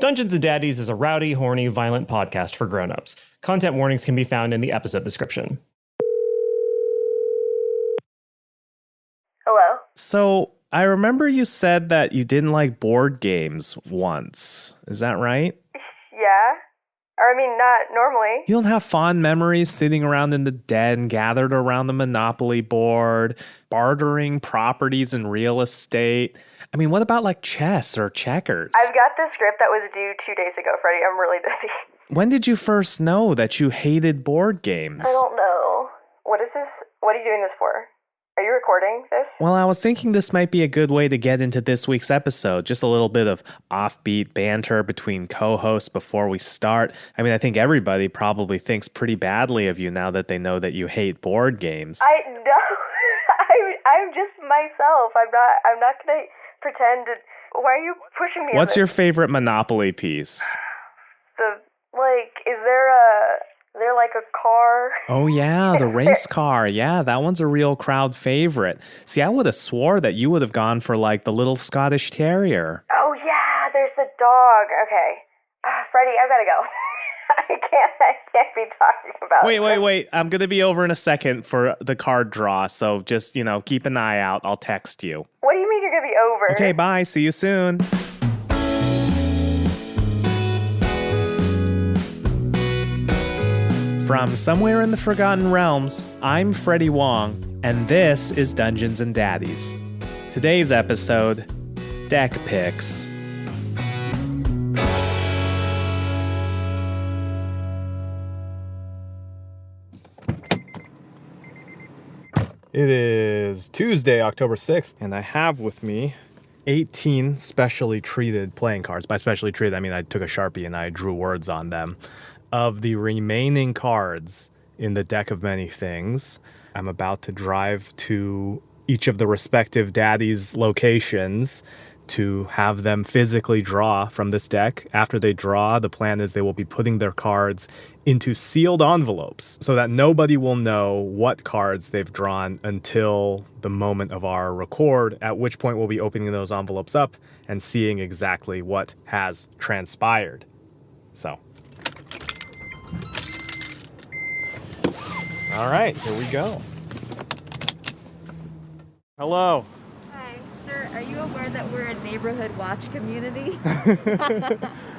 Dungeons and Daddies is a rowdy, horny, violent podcast for grown-ups. Content warnings can be found in the episode description. Hello? So, I remember you said that you didn't like board games once. Is that right? Yeah. Or, I mean, not normally. You don't have fond memories sitting around in the den, gathered around the Monopoly board, bartering properties and real estate. I mean, what about like chess or checkers? I've got the script that was due 2 days ago, Freddie. I'm really busy. When did you first know that you hated board games? I don't know. What is this? What are you doing this for? Are you recording this? Well, I was thinking this might be a good way to get into this week's episode. Just a little bit of offbeat banter between co-hosts before we start. I mean, I think everybody probably thinks pretty badly of you now that they know that you hate board games. I know. I'm just myself. I'm not going to pretend to... Why are you pushing me? What's your favorite Monopoly piece? Is there like a car? Oh yeah, the race car. Yeah, that one's a real crowd favorite. See, I would have swore that you would have gone for like the little Scottish Terrier. Oh yeah, there's the dog. Okay. Freddie, I've got to go. I can't be talking about it. Wait. I'm going to be over in a second for the card draw, so just, keep an eye out. I'll text you. What do you mean you're going to be over? Okay, bye. See you soon. From somewhere in the Forgotten Realms, I'm Freddie Wong, and this is Dungeons and Daddies. Today's episode, Deck Picks. It is Tuesday, October 6th, and I have with me 18 specially treated playing cards. By specially treated, I mean I took a Sharpie and I drew words on them. Of the remaining cards in the deck of many things, I'm about to drive to each of the respective daddies' locations to have them physically draw from this deck. After they draw, the plan is they will be putting their cards into sealed envelopes so that nobody will know what cards they've drawn until the moment of our record, at which point we'll be opening those envelopes up and seeing exactly what has transpired. So, all right, here we go. Hello. Hi, sir. Are you aware that we're a neighborhood watch community?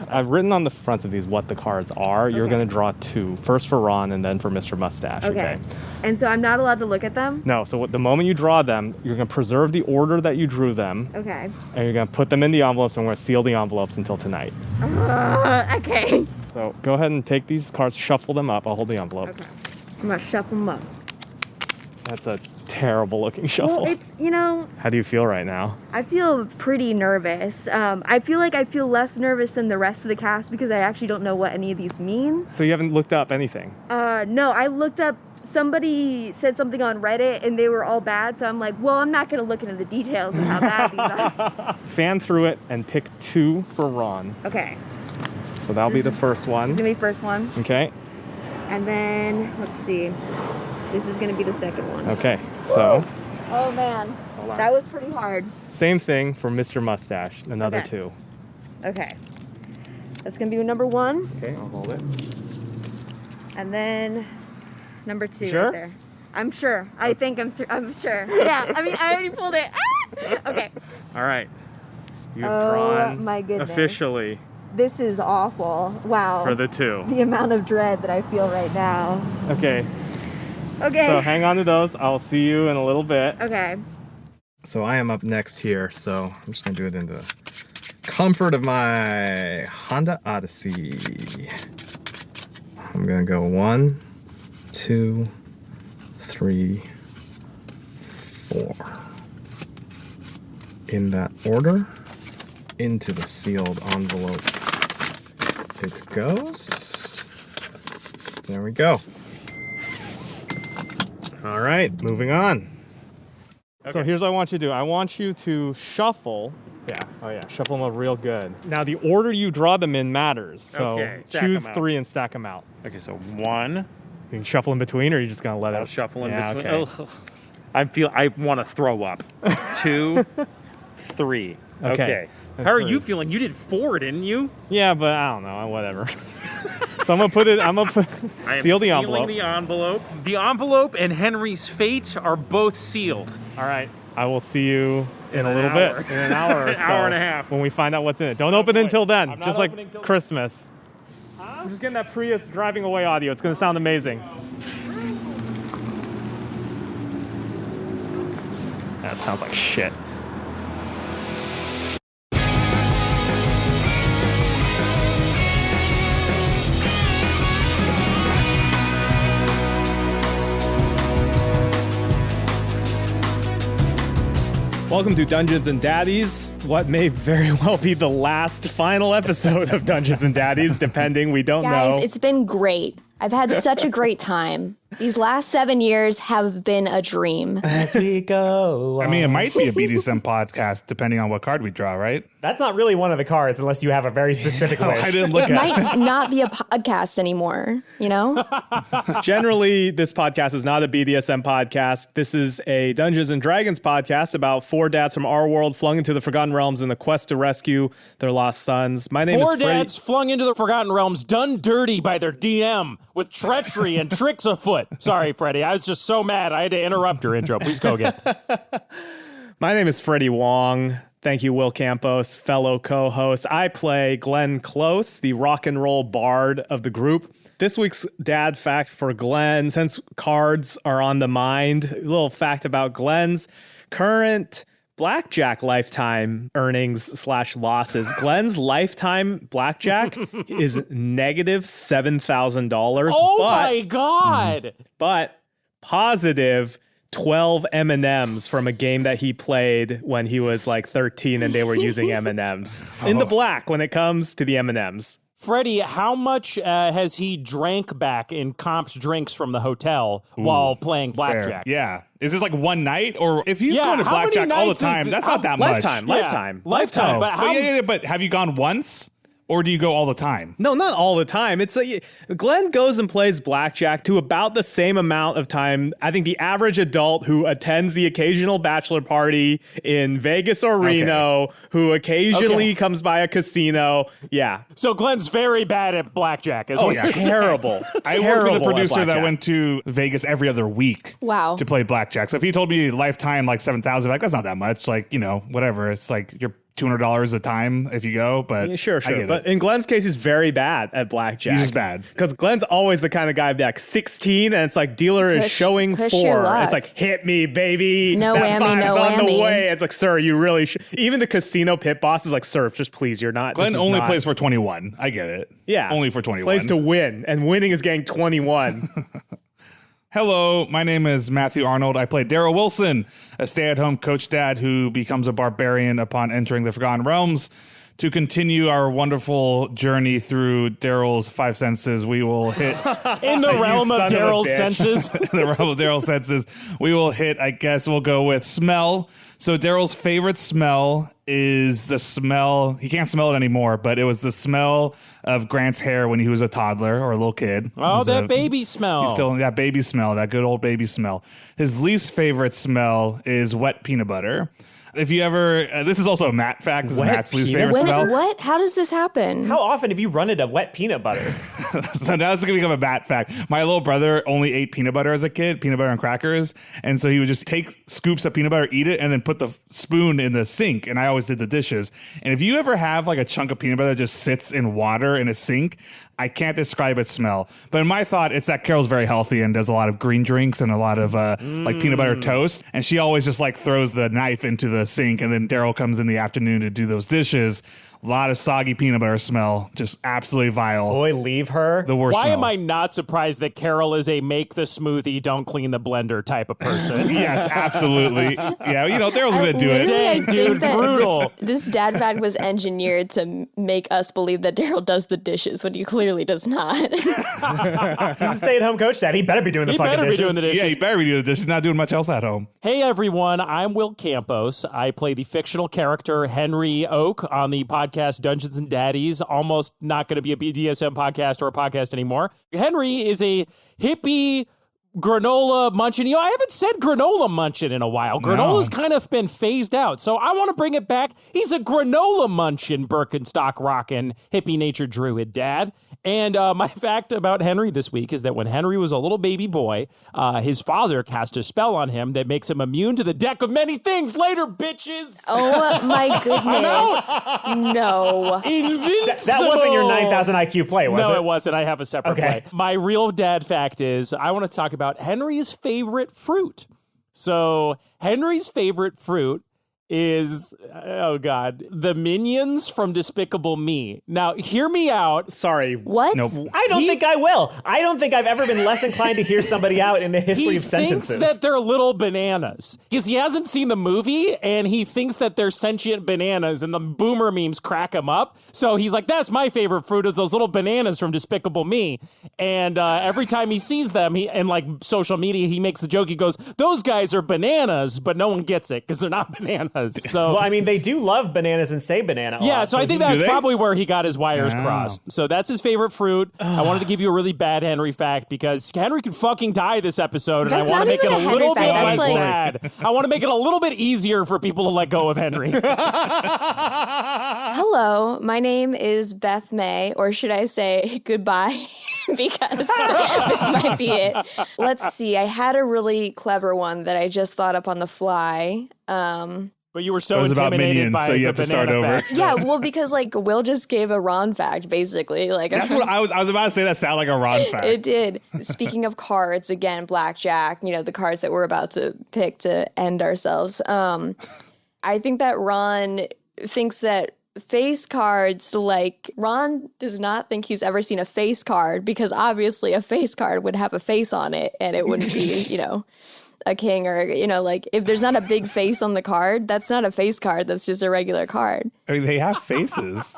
I've written on the fronts of these what the cards are. You're going to draw two. First for Ron and then for Mr. Mustache. Okay. And so I'm not allowed to look at them? No. So the moment you draw them, you're going to preserve the order that you drew them. Okay. And you're going to put them in the envelopes, and we're going to seal the envelopes until tonight. Okay. So go ahead and take these cards, shuffle them up. I'll hold the envelope. Okay. I'm going to shuffle them up. That's a terrible looking shuffle. Well, it's, How do you feel right now? I feel pretty nervous. I feel like I feel less nervous than the rest of the cast because I actually don't know what any of these mean. So you haven't looked up anything? No, I looked up, somebody said something on Reddit and they were all bad, so I'm like, well, I'm not going to look into the details of how bad these are. Fan through it and pick two for Ron. Okay. So that'll be the first one. This is going to be the first one. Okay. And then, let's see. This is going to be the second one. Okay, so... Whoa. Oh, man. That was pretty hard. Same thing for Mr. Mustache, another Okay. two. Okay. That's going to be number one. Okay, I'll hold it. And then number two Sure? right there. I'm sure. I think I'm sure. Yeah, I mean, I already pulled it. Ah! Okay. All right. You've Oh, drawn my goodness. officially This is awful. Wow. for the two. The amount of dread that I feel right now. Okay, Okay. so hang on to those. I'll see you in a little bit. Okay. So I am up next here, so I'm just going to do it in the comfort of my Honda Odyssey. I'm going to go 1, 2, 3, 4. In that order, into the sealed envelope it goes. There we go. All right, moving on. Okay. So here's what I want you to do. I want you to shuffle. Shuffle them up real good. Now the order you draw them in matters. So choose 3 and stack them out. Okay, so 1. You can shuffle in between, or are you just gonna let I'll it? shuffle in between. Okay. Ugh. I want to throw up. 2, 3. Okay. How are you feeling? You did 4, didn't you? Yeah, but I don't know. Whatever. So I'm gonna put seal the envelope. Sealing the envelope. The envelope and Henry's fate are both sealed. All right. I will see you in a little bit. In an hour or so. Hour and a half. When we find out what's in it. Don't open it until then. I'm not Just like opening till Christmas. I'm just getting that Prius driving away audio. It's gonna sound amazing. That sounds like shit. Welcome to Dungeons and Daddies, what may very well be the last final episode of Dungeons and Daddies, depending, we don't know. Guys, it's been great. I've had such a great time. These last 7 years have been a dream. As we go. I mean, it might be a BDSM podcast depending on what card we draw, right? That's not really one of the cards unless you have a very specific wish. I didn't look It at it. might not be a podcast anymore, you know? Generally, this podcast is not a BDSM podcast. This is a Dungeons and Dragons podcast about 4 dads from our world flung into the Forgotten Realms in the quest to rescue their lost sons. My name is 4 Freddie. dads flung into the Forgotten Realms, done dirty by their DM with treachery and tricks afoot. Sorry, Freddie. I was just so mad. I had to interrupt your intro. Please go again. My name is Freddie Wong. Thank you, Will Campos, fellow co-host. I play Glenn Close, the rock and roll bard of the group. This week's dad fact for Glenn, since cards are on the mind, a little fact about Glenn's current blackjack lifetime earnings / losses. Glenn's lifetime blackjack is negative $7,000. Oh my God. But positive 12 M&Ms from a game that he played when he was like 13 and they were using M&Ms. In the black when it comes to the M&Ms. Freddie, how much has he drank back in comped drinks from the hotel while playing blackjack? Fair. Yeah. Is this like one night? Or if he's Yeah, going to how many blackjack all the nights is time, the- that's not that much. Lifetime. Lifetime. But how? But have you gone once? Or do you go all the time? No, not all the time. It's Glenn goes and plays blackjack to about the same amount of time. I think the average adult who attends the occasional bachelor party in Vegas or Reno, who occasionally comes by a casino. Yeah. So Glenn's very bad at blackjack. Is Oh, what you're saying. terrible. I work with a Terrible at producer that blackjack. went to Vegas every other week Wow. to play blackjack. So if he told me lifetime like 7,000, like that's not that much. Like, whatever. It's like you're $200 a time if you go, but Yeah, sure. I get But it. in Glenn's case, he's very bad at blackjack. He's just bad. Because Glenn's always the kind of guy like 16, and it's like dealer is showing push 4. your luck. It's like, hit me, baby. No That whammy, five's no on the whammy. way. It's like, sir, you really should. Even the casino pit boss is like, sir, just please, you're not. Glenn this is only not- plays for 21. I get it. Yeah. Only for 21. Plays to win, and winning is getting 21. Hello, my name is Matthew Arnold. I play Darryl Wilson, a stay-at-home coach dad who becomes a barbarian upon entering the Forgotten Realms. To continue our wonderful journey through Darryl's 5 senses, we will hit In the realm son of of a Darryl's bitch. senses. the realm of Darryl's senses. We will hit, I guess we'll go with smell. So Darryl's favorite smell is the smell, he can't smell it anymore, but it was the smell of Grant's hair when he was a toddler or a little kid. Oh, He's that a- baby smell. He's still that baby smell, that good old baby smell. His least favorite smell is wet peanut butter. If you ever, this is also a Matt fact. This is Wet Matt's least peanut favorite When, smell. what? How does this happen? How often have you run into wet peanut butter? So now it's going to become a Matt fact. My little brother only ate peanut butter as a kid, peanut butter and crackers. And so he would just take scoops of peanut butter, eat it, and then put the spoon in the sink. And I always did the dishes. And if you ever have like a chunk of peanut butter that just sits in water in a sink, I can't describe its smell. But in my thought, it's that Carol's very healthy and does a lot of green drinks and a lot of like peanut butter toast. And she always just like throws the knife into the sink. And then Darryl comes in the afternoon to do those dishes. A lot of soggy peanut butter smell. Just absolutely vile. Boy, leave her. The worst Why smell. am I not surprised that Carol is a make the smoothie, don't clean the blender type of person? Yes, absolutely. Yeah, Darryl's going to do it. Literally, I Dang, think dude, that brutal. This dad fact was engineered to make us believe that Darryl does the dishes when he clearly does not. He's a stay-at-home coach dad. He better be doing the He fucking better be dishes. doing the dishes. Yeah, you better be doing the dishes. Not doing much else at home. Hey everyone, I'm Will Campos. I play the fictional character Henry Oak on the podcast Dungeons and Daddies. Almost not going to be a BDSM podcast or a podcast anymore. Henry is a hippie granola munching. I haven't said granola munching in a while. Granola's kind of been phased out, so I want to bring it back. He's a granola munching, Birkenstock rocking, hippie nature druid dad. And my fact about Henry this week is that when Henry was a little baby boy, his father cast a spell on him that makes him immune to the deck of many things. Later, bitches. Oh my goodness. No. Invincible. That wasn't your 9,000 IQ play, was it? No, it wasn't. I have a separate play. My real dad fact is I want to talk about Henry's favorite fruit. So Henry's favorite fruit is, oh God, the Minions from Despicable Me. Now, hear me out. Sorry. What? Nope. I don't think I will. I don't think I've ever been less inclined to hear somebody out in the history of sentences. He thinks that they're little bananas because he hasn't seen the movie and he thinks that they're sentient bananas and the boomer memes crack him up. So he's like, that's my favorite fruit is those little bananas from Despicable Me. And every time he sees them, and like social media, he makes the joke. He goes, those guys are bananas, but no one gets it because they're not bananas. So, well, I mean, they do love bananas and say banana. yeah, so I think that's they? probably where he got his wires crossed. So that's his favorite fruit. I wanted to give you a really bad Henry fact because Henry could fucking die this episode, and That's I want to not make it a even a Henry little bit fact. less That's sad. I want to make it a little bit easier for people to let go of Henry. Hello, my name is Beth May, or should I say goodbye? Because this might be it. Let's see. I had a really clever one that I just thought up on the fly. But you were so It was about intimidated Minions, by so you the have to start banana over. fact. Yeah, well, because like Will just gave a Ron fact, basically. Like That's what I was about to say. That sounded like a Ron fact. it did. Speaking of cards, again, blackjack. The cards that we're about to pick to end ourselves. I think that Ron thinks that face cards, like Ron does not think he's ever seen a face card because obviously a face card would have a face on it and it wouldn't be, a king or, like if there's not a big face on the card, that's not a face card. That's just a regular card. I mean, they have faces.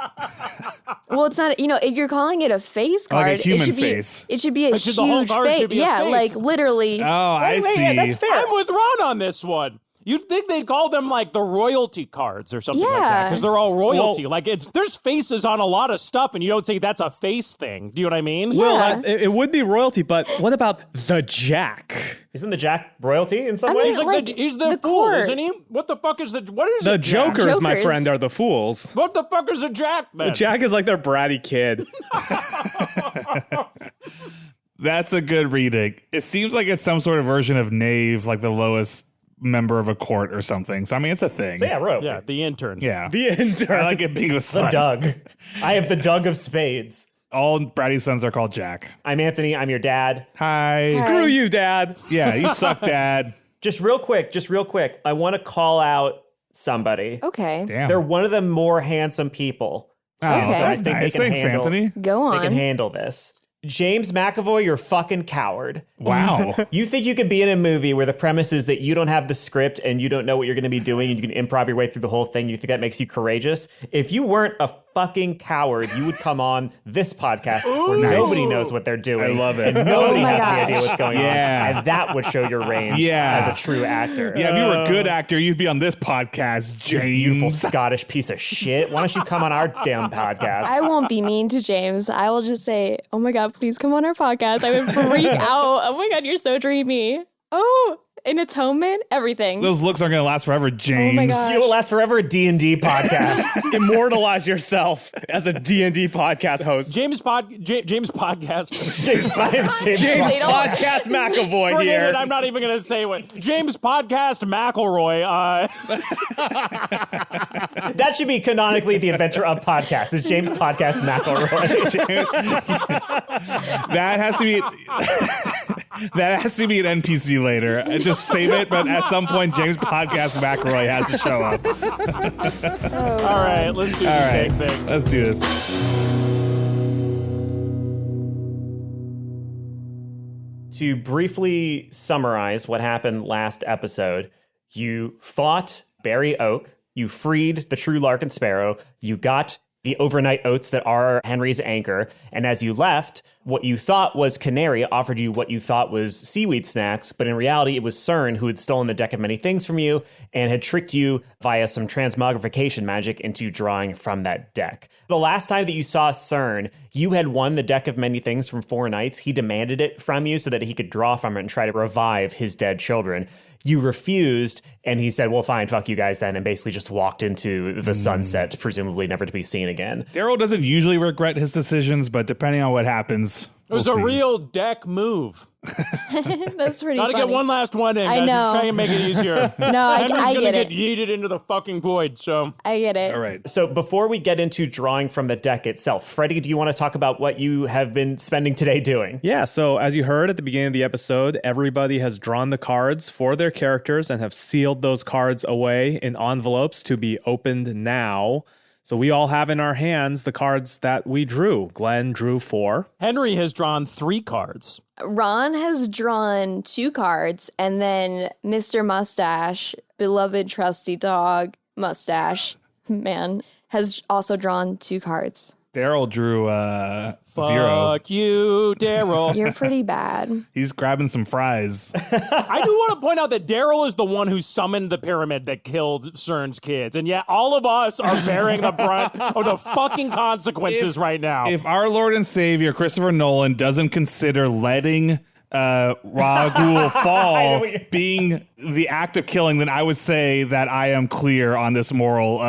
Well, it's not, if you're calling it a face card, Like a human it should face. Be, it should be a But huge the whole card face. should be a Yeah, face. like literally. Oh, I see. Yeah, that's fair. I'm with Ron on this one. You'd think they'd call them like the royalty cards or something like that Yeah. because they're all royalty. Like there's faces on a lot of stuff, and you don't say that's a face thing. Do you know what I mean? Yeah. Well, it would be royalty, but what about the Jack? Isn't the Jack royalty in some I way? mean, He's like, he's the the fool, court. isn't he? What the fuck is what is The a Jack? Jokers, my Jokers. friend, are the fools. What the fuck is a Jack then? The Jack is like their bratty kid. That's a good reading. It seems like it's some sort of version of knave, like the lowest member of a court or something. So I mean, it's a thing. So yeah, royalty. Yeah, the intern. Yeah. The intern. I like it being the The son. Doug. I have the Doug of spades. All Brady's sons are called Jack. I'm Anthony. I'm your dad. Hi. Screw you, Dad. Yeah, you suck, Dad. Just real quick. I want to call out somebody. Okay, Damn. They're one of the more handsome people. Oh, Okay. that's I think they nice. can Thanks, handle- Anthony. go They can on. handle this. James McAvoy, you're a fucking coward. Wow. You think you could be in a movie where the premise is that you don't have the script and you don't know what you're going to be doing and you can improv your way through the whole thing. You think that makes you courageous? If you weren't a fucking coward, you would come on this podcast where nobody knows what they're doing. I love it. And nobody Oh my has gosh. any idea what's going Yeah. on. And that would show your range Yeah. as a true actor. Yeah, if you were a good actor, you'd be on this podcast, You James. beautiful Scottish piece of shit. Why don't you come on our damn podcast? I won't be mean to James. I will just say, oh my God, please come on our podcast. I would freak out. Oh my God, you're so dreamy. Oh, an atonement, everything. Those looks aren't going to last forever, James. Oh my God. You will last forever a D&D podcast. Immortalize yourself as a D&D podcast host. James podcast. James James They don't- Podcast McAvoy Forget here. it. I'm not even going to say what. James podcast McElroy. That should be canonically the Adventure Up podcast. It's James Podcast McElroy. That has to be that has to be an NPC later. Just save it, but at some point, James Podcast McElroy has to show up. All right, let's do this dang thing. Let's do this. To briefly summarize what happened last episode, you fought Barry Oak, you freed the true Larkin Sparrow, you got the overnight oats that are Henry's anchor, and as you left, What you thought was Canary offered you what you thought was seaweed snacks, but in reality, it was CERN who had stolen the deck of many things from you and had tricked you via some transmogrification magic into drawing from that deck. The last time that you saw CERN, you had won the deck of many things from 4 nights. He demanded it from you so that he could draw from it and try to revive his dead children. You refused, and he said, well, fine, fuck you guys then, and basically just walked into the sunset, presumably never to be seen again. Darryl doesn't usually regret his decisions, but depending on what happens, it was a real deck move. That's pretty Gotta funny. get one last one in. I know. Just try and make it easier. No, I Henry's get gonna it. get yeeted into the fucking void, so. I get it. All right. So before we get into drawing from the deck itself, Freddie, do you want to talk about what you have been spending today doing? Yeah, so as you heard at the beginning of the episode, everybody has drawn the cards for their characters and have sealed those cards away in envelopes to be opened now. So we all have in our hands the cards that we drew. Glenn drew 4. Henry has drawn 3 cards. Ron has drawn 2 cards, and then Mr. Mustache, beloved trusty dog, Mustache, man, has also drawn 2 cards. Darryl drew 0. Fuck you, Darryl. You're pretty bad. He's grabbing some fries. I do want to point out that Darryl is the one who summoned the pyramid that killed CERN's kids, and yet all of us are bearing the brunt of the fucking consequences right now. If our Lord and Savior, Christopher Nolan, doesn't consider letting Raghul fall being the act of killing, then I would say that I am clear on this moral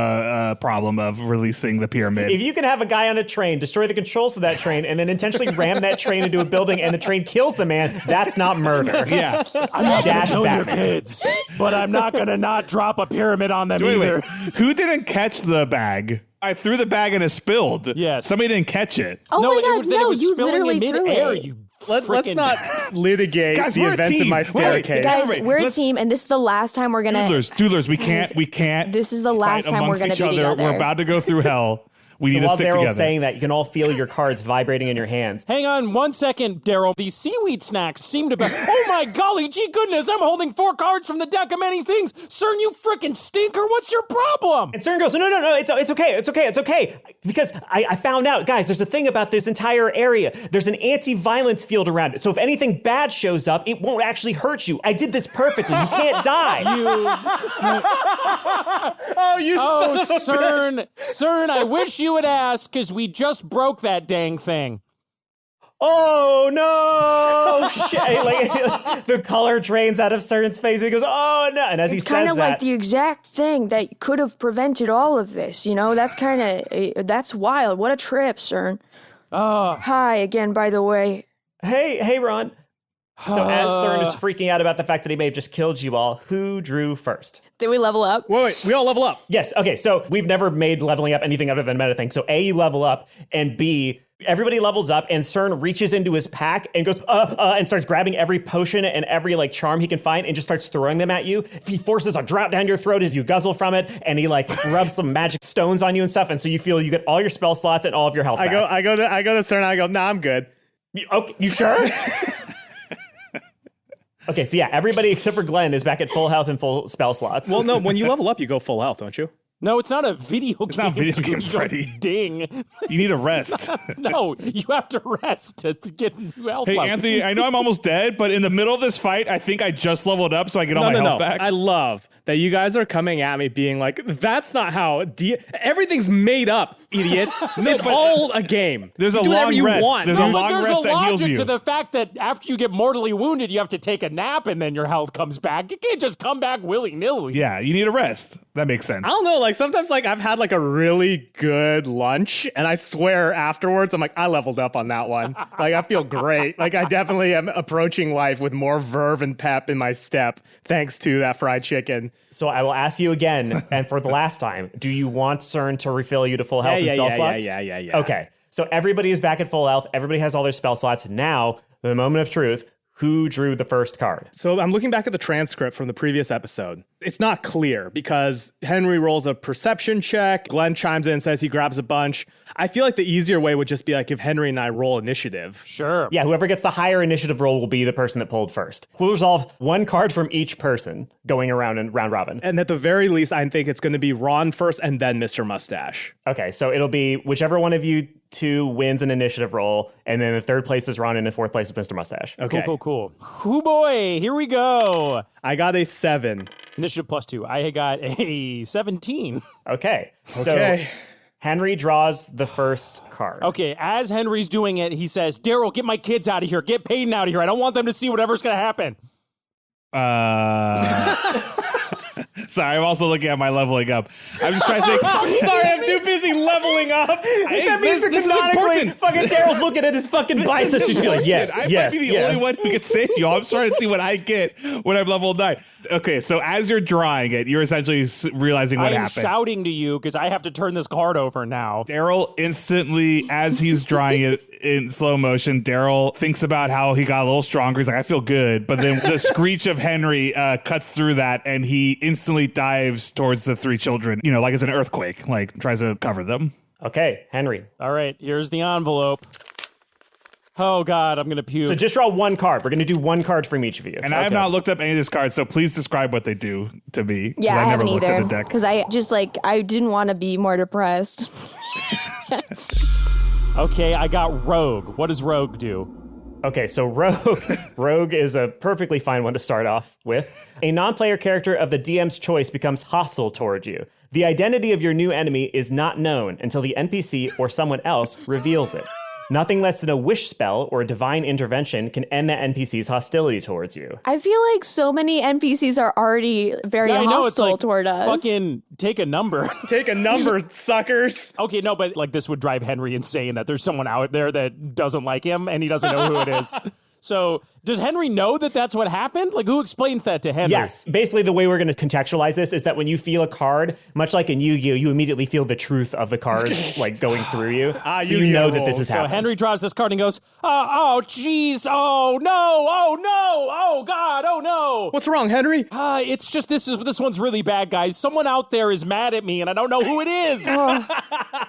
problem of releasing the pyramid. If you can have a guy on a train, destroy the controls of that train, and then intentionally ram that train into a building and the train kills the man, that's not murder. Yeah. I'm not going to Dash kill your Batman. kids, but I'm not going to not drop a pyramid on them either. Who didn't catch the bag? I threw the bag and it spilled. Yes. Somebody didn't catch it. Oh No, my it God, was that no, it was you spilling literally in threw midair, it. you Let's frickin' not litigate Guys, the we're a events of team. my Wait, staircase. Guys, Wait, we're a let's- team, and this is the last time we're going to... Doodlers, we can't. This is the last fight time we're amongst gonna each be other. together. We're about to go through hell. We So need to while stick Daryl's together. saying that, you can all feel your cards vibrating in your hands. Hang on 1 second, Darryl. These seaweed snacks seem to be... Oh my golly, gee goodness, I'm holding 4 cards from the deck of many things. CERN, you frickin' stinker, what's your problem? And CERN goes, no, it's okay. Because I found out, guys, there's a thing about this entire area. There's an anti-violence field around it. So if anything bad shows up, it won't actually hurt you. I did this perfectly. You can't die. Oh, CERN, I wish you would ask, because we just broke that dang thing. Oh no! Shit! Like the color drains out of CERN's face, and he goes, "Oh no!" And as he It's says kind of that, like the exact thing that could have prevented all of this. You know, that's kind of, that's wild. What a trip, CERN. Hi again, by the way. hey, Ron. So as CERN is freaking out about the fact that he may have just killed you all, who drew first? Did we level up? Wait, we all level up. Yes. Okay. So we've never made leveling up anything other than meta thing. So A, you level up, and B, everybody levels up, and CERN reaches into his pack and goes, and starts grabbing every potion and every like charm he can find and just starts throwing them at you. He forces a drought down your throat as you guzzle from it, and he like rubs some magic stones on you and stuff, and so you feel you get all your spell slots and all of your health back. I go to CERN. I go, nah, I'm good. Okay, you sure? Okay, so yeah, everybody except for Glenn is back at full health and full spell slots. Well, no, when you level up, you go full health, don't you? No, it's not a video game. It's not video dude. games, You don't Freddie. Ding. You need a rest. No, you have to rest to get new health Hey, levels. Anthony, I know I'm almost dead, but in the middle of this fight, I think I just leveled up so I get all my health back. I love that you guys are coming at me being like, that's not how everything's made up, idiots. It's all a game. There's a do whatever long you rest. want. There's dude. a But long there's rest a that heals logic you. to the fact that after you get mortally wounded, you have to take a nap and then your health comes back. You can't just come back willy-nilly. Yeah, you need a rest. That makes sense. I don't know, like sometimes like I've had like a really good lunch and I swear afterwards I'm like, I leveled up on that one. Like I feel great. Like I definitely am approaching life with more verve and pep in my step thanks to that fried chicken. So I will ask you again, and for the last time, do you want CERN to refill you to full health and spell slots? Yeah. Okay, so everybody is back at full health. Everybody has all their spell slots. Now, the moment of truth. Who drew the first card? So I'm looking back at the transcript from the previous episode. It's not clear because Henry rolls a perception check. Glenn chimes in and says he grabs a bunch. I feel like the easier way would just be like if Henry and I roll initiative. Sure. Yeah, whoever gets the higher initiative roll will be the person that pulled first. We'll resolve one card from each person going around and round robin. And at the very least, I think it's going to be Ron first and then Mr. Mustache. Okay, so it'll be whichever one of you 2 wins an initiative roll, and then the 3rd place is Ron, and in 4th place is Mr. Mustache. Okay. Cool. Oh boy, here we go. I got a 7. Initiative +2. I got a 17. Okay. So Henry draws the first card. Okay, as Henry's doing it, he says, Darryl, get my kids out of here. Get Peyton out of here. I don't want them to see whatever's going to happen. Sorry, I'm also looking at my leveling up. I'm just trying to think. Sorry, I'm too busy leveling up. That means that canonically, fucking Darryl's looking at his fucking biceps. She's like, yes. I might be the only one who can save you. I'm trying to see what I get when I'm level 9. Okay, so as you're drawing it, you're essentially realizing what happened. I'm shouting to you because I have to turn this card over now. Darryl instantly, as he's drawing it in slow motion, Darryl thinks about how he got a little stronger. He's like, I feel good. But then the screech of Henry cuts through that, and he instantly dives towards the 3 children, like it's an earthquake, like tries to cover them. Okay, Henry. All right, here's the envelope. Oh, God, I'm going to puke. So just draw 1 card. We're going to do 1 card from each of you. And I have not looked up any of these cards, so please describe what they do to me. Yeah, I haven't looked either. at the deck. Because I just I didn't want to be more depressed. Okay, I got Rogue. What does Rogue do? Okay, so Rogue is a perfectly fine one to start off with. A non-player character of the DM's choice becomes hostile toward you. The identity of your new enemy is not known until the NPC or someone else reveals it. Nothing less than a wish spell or a divine intervention can end that NPC's hostility towards you. I feel like so many NPCs are already very hostile toward us. Fucking take a number. Take a number, suckers. Okay, no, but this would drive Henry insane that there's someone out there that doesn't like him and he doesn't know who it is. So does Henry know that that's what happened? Like, who explains that to Henry? Yes. Basically, the way we're going to contextualize this is that when you feel a card, much like in Yu-Gi-Oh, you immediately feel the truth of the cards going through you. So you know that this has happened. So Henry draws this card and goes, oh, jeez, oh, no, oh, God, oh, no. What's wrong, Henry? It's just this one's really bad, guys. Someone out there is mad at me and I don't know who it is.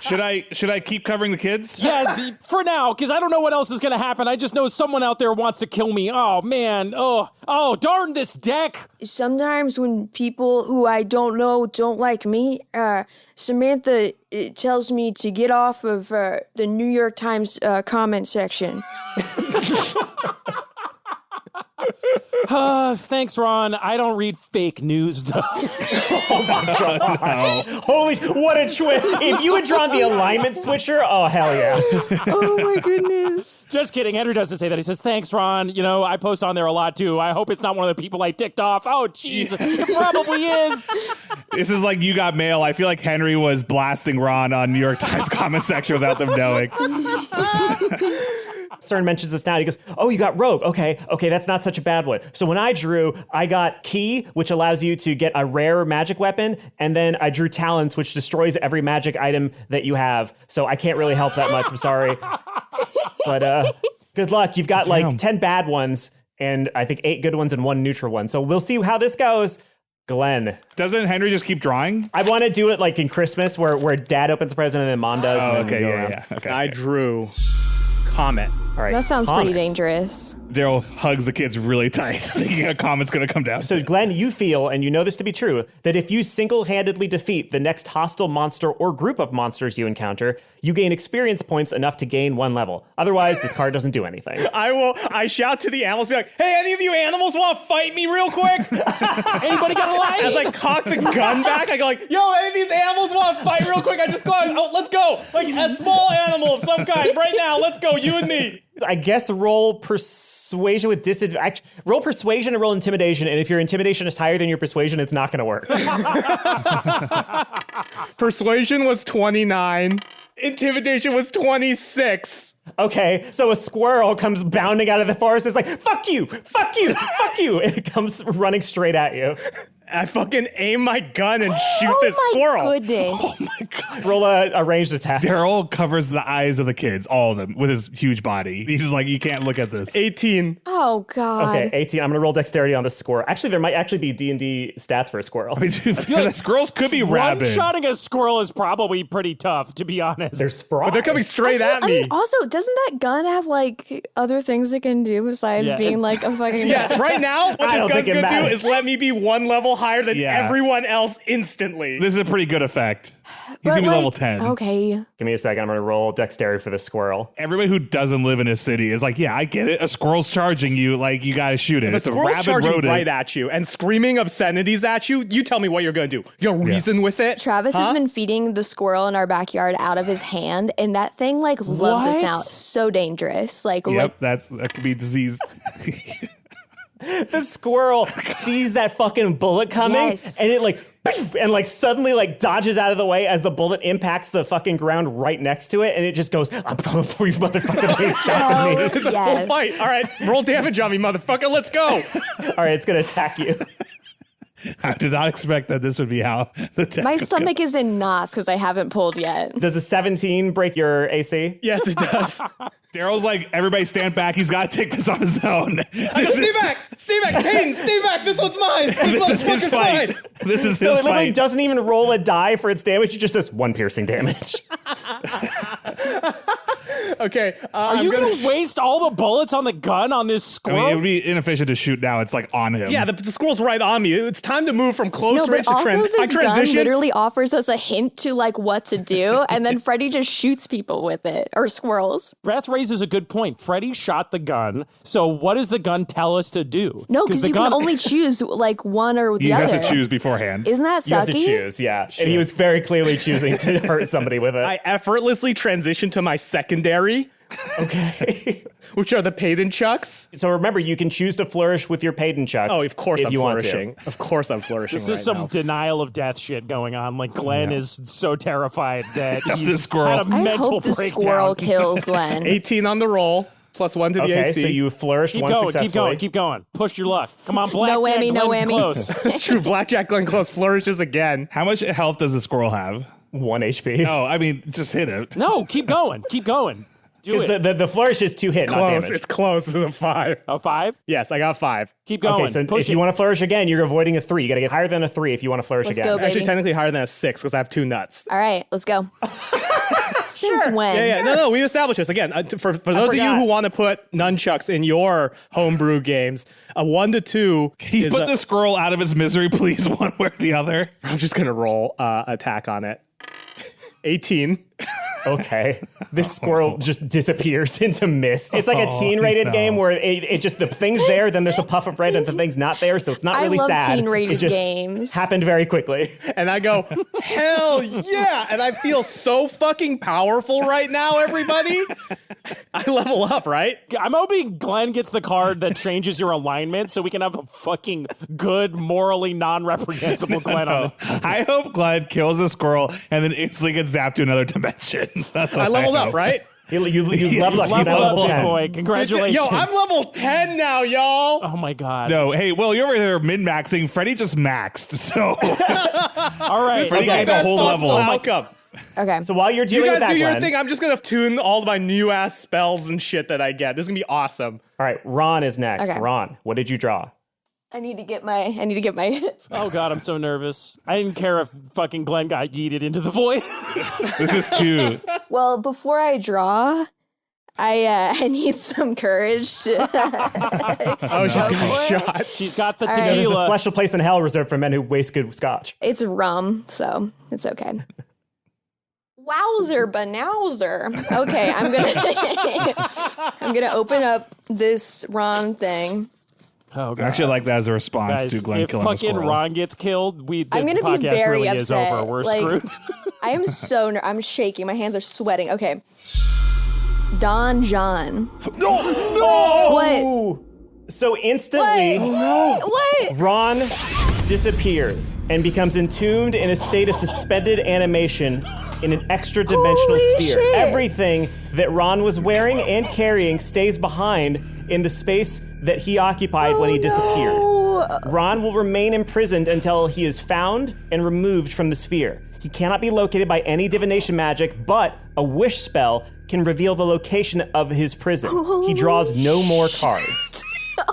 Should I keep covering the kids? Yeah, for now, because I don't know what else is going to happen. I just know someone out there wants to kill me. Oh, man. Oh, darn this deck. Sometimes when people who I don't know don't like me, Samantha tells me to get off of the New York Times comment section. Thanks, Ron. I don't read fake news, though. Oh, my God. No. Holy, what a twist. If you had drawn the alignment switcher, oh, hell yeah. Oh, my goodness. Just kidding. Henry doesn't say that. He says, thanks, Ron. I post on there a lot, too. I hope it's not one of the people I ticked off. Oh, jeez. It probably is. This is like You Got Mail. I feel like Henry was blasting Ron on New York Times comment section without them knowing. CERN mentions this now. He goes, oh, you got Rogue. Okay, that's not such a bad one. So when I drew, I got Key, which allows you to get a rare magic weapon, and then I drew Talents, which destroys every magic item that you have. So I can't really help that much. I'm sorry. But good luck. You've got 10 bad ones, and I think 8 good ones and 1 neutral one. So we'll see how this goes. Glenn. Doesn't Henry just keep drawing? I want to do it like in Christmas where Dad opens the present and then Mom does. Oh, and then okay, yeah. Okay. I drew Comet. All right. That sounds Comet. pretty dangerous. Darryl hugs the kids really tight, thinking a comet's going to come down. So, Glenn, you feel, and you know this to be true, that if you single-handedly defeat the next hostile monster or group of monsters you encounter, you gain experience points enough to gain 1 level. Otherwise, this card doesn't do anything. I shout to the animals, be like, hey, any of you animals want to fight me real quick? Anybody got a line? As I cock the gun back, I go like, yo, any of these animals want to fight real quick? I just go, oh, let's go. Like a small animal of some kind right now. Let's go, you and me. I guess roll persuasion with disadvantage. Roll persuasion and roll intimidation, and if your intimidation is higher than your persuasion, it's not going to work. Persuasion was 29. Intimidation was 26. Okay, so a squirrel comes bounding out of the forest. It's like, fuck you, fuck you, fuck you. And it comes running straight at you. I fucking aim my gun and shoot this squirrel. Goodness. Oh my God. Roll a ranged attack. Darryl covers the eyes of the kids, all of them, with his huge body. He's just like, you can't look at this. 18. Oh, God. Okay, 18. I'm going to roll dexterity on the squirrel. Actually, there might actually be D&D stats for a squirrel. I mean, dude, the squirrels could be rabid. One-shotting a squirrel is probably pretty tough, to be honest. They're spry. But they're coming straight at me. I mean, also, doesn't that gun have, other things it can do besides being, a fucking... Yeah, right now, what I this don't gun's think it gonna do matters. is let me be 1 level level higher than everyone else instantly. This is a pretty good effect. He's going to be level 10. Okay. Give me a second. I'm going to roll dexterity for the squirrel. Everybody who doesn't live in a city is like, yeah, I get it. A squirrel's charging you. Like, you got to shoot it. It's a rabid charging rodent. right at you and screaming obscenities at you. You tell me what you're going to do. You're going to reason with it? Travis has been feeding the squirrel in our backyard out of his hand, and that thing, like, loves us now. It's so dangerous. Like, Yep, that could be disease. The squirrel sees that fucking bullet coming, and it like suddenly like dodges out of the way as the bullet impacts the fucking ground right next to it, and it just goes, I'm coming for you, motherfucker. Ain't stopping me. It's a full fight. All right, roll damage on me, motherfucker. Let's go. All right, it's gonna attack you. I did not expect that this would be how the attack my stomach is in knots because I haven't pulled yet. Does a 17 break your AC? Yes, it does. Daryl's like, everybody stand back. He's got to take this on his own. Stay back, Hayden, stay back. This one's mine. This is his fight. This is So his it literally fight. doesn't even roll a die for its damage. It just does 1 piercing damage. Okay. Are you going to waste all the bullets on the gun on this I squirrel? mean, it would be inefficient to shoot now. It's like on him. Yeah, the squirrel's right on me. It's time to move from close No, range but to also this gun transition. literally offers us a hint to like what to do, and then Freddie just shoots people with it, or squirrels. Beth raises a good point. Freddie shot the gun. So what does the gun tell us to do? No, because the you gun can only choose like one or the He other. has to choose beforehand. Isn't that sucky? You have to choose, yeah. And he was very clearly choosing to hurt somebody with it. I effortlessly transition to my secondary, Okay. which are the Payton Chucks. So remember, you can choose to flourish with your Payton Chucks. Oh, of course if I'm you flourishing. Want to. Of course I'm flourishing. This is some denial of death shit going on. Like Glenn is so terrified that he's squirrel. had a I mental hope the breakdown. squirrel kills Glenn. 18 on the roll, plus 1 to the Okay, AC. so you flourished Keep one going, successfully. keep going. Push your luck. Come on, Blackjack. No whammy, no Glenn, whammy. Close. It's true. Blackjack Glenn Close flourishes again. How much health does the squirrel have? 1 HP. Oh, I mean, just hit it. No, keep going. Keep going. Do it. Because the flourish is 2 hit, not Close. damage. It's close. It's a 5. A 5? Yes, I got 5. Keep going. Okay, so Push if it. you want to flourish again, you're avoiding a 3. You got to get higher than a 3 if you want to flourish Let's again. go, baby. Actually, technically higher than a 6 because I have 2 nuts. All right, let's go. Since when? Yeah. No, we established this. Again, for those of you forgot. who want to put nunchucks in your homebrew games, a 1 to 2 Can you is put the squirrel out of his misery, please, one way or the other? I'm just going to roll attack on it. 18. Okay. This squirrel just disappears into mist. It's like a teen-rated game where it just, the thing's there, then there's a puff of red, and the thing's not there, so it's not really I love sad. teen-rated it just games. happened very quickly. And I go, hell yeah. And I feel so fucking powerful right now, everybody. I level up, right? I'm hoping Glenn gets the card that changes your alignment so we can have a fucking good, morally non-reprehensible Glenn on it. I hope Glenn kills a squirrel and then instantly gets zapped to another dimension. That's what I leveled hope. up, right? You leveled up. Level up, big 10. boy. Congratulations. Yo, I'm level 10 now, y'all. Oh my God. No, hey, well, you're over there min-maxing. Freddie just maxed, so All right. Freddie Okay. got the Best whole possible level. outcome. Okay. So while you're You dealing with guys that, do your Glenn, thing. I'm just going to tune all of my new ass spells and shit that I get. This is going to be awesome. all right, Ron is next. Okay. Ron, what did you draw? I need to get my Oh God, I'm so nervous. I didn't care if fucking Glenn got yeeted into the void. This is true. Well, before I draw, I need some courage to Oh, she's got shot. She's got the All right. There's a tequila. special place in hell reserved for men who waste good scotch. It's rum, so it's okay. Wowzer banowzer. Okay, I'm gonna open up this Ron thing. Oh I God. actually like that as a response Guys, to Glenn if killing a fucking squirrel. Ron gets killed, the I'm gonna be podcast very really upset. is over. We're Like, screwed. I am so I'm shaking. My hands are sweating. Okay. Don John. What? Ooh. So instantly, What? Ron disappears and becomes entombed in a state of suspended animation in an extra dimensional Holy sphere. shit. Everything that Ron was wearing and carrying stays behind in the space that he occupied when he disappeared. No. Ron will remain imprisoned until he is found and removed from the sphere. He cannot be located by any divination magic, but a wish spell can reveal the location of his prison. He draws no more cards.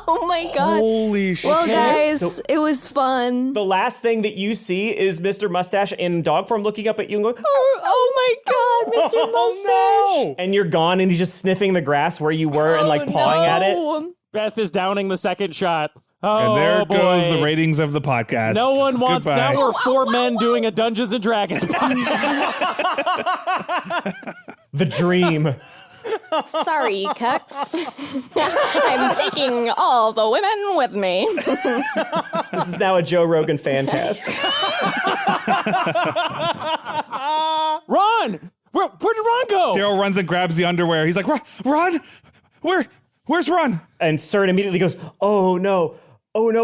Oh my god. Holy shit. Well, guys, So- it was fun. The last thing that you see is Mr. Mustache in dog form looking up at you and going, Oh my god, Mr. Mustache. no. and you're gone, and he's just sniffing the grass where you were and like pawing at it. No. Beth is downing the second shot. And there boy. goes the ratings of the podcast. No one wants. Goodbye. Now we're 4 men doing a Dungeons and Dragons podcast. The dream. Sorry, cucks. I'm taking all the women with me. This is now a Joe Rogan fan cast. Ron! Where did Ron go? Darryl runs and grabs the underwear. He's like, Ron? Where's Ron? And CERN immediately goes, oh no,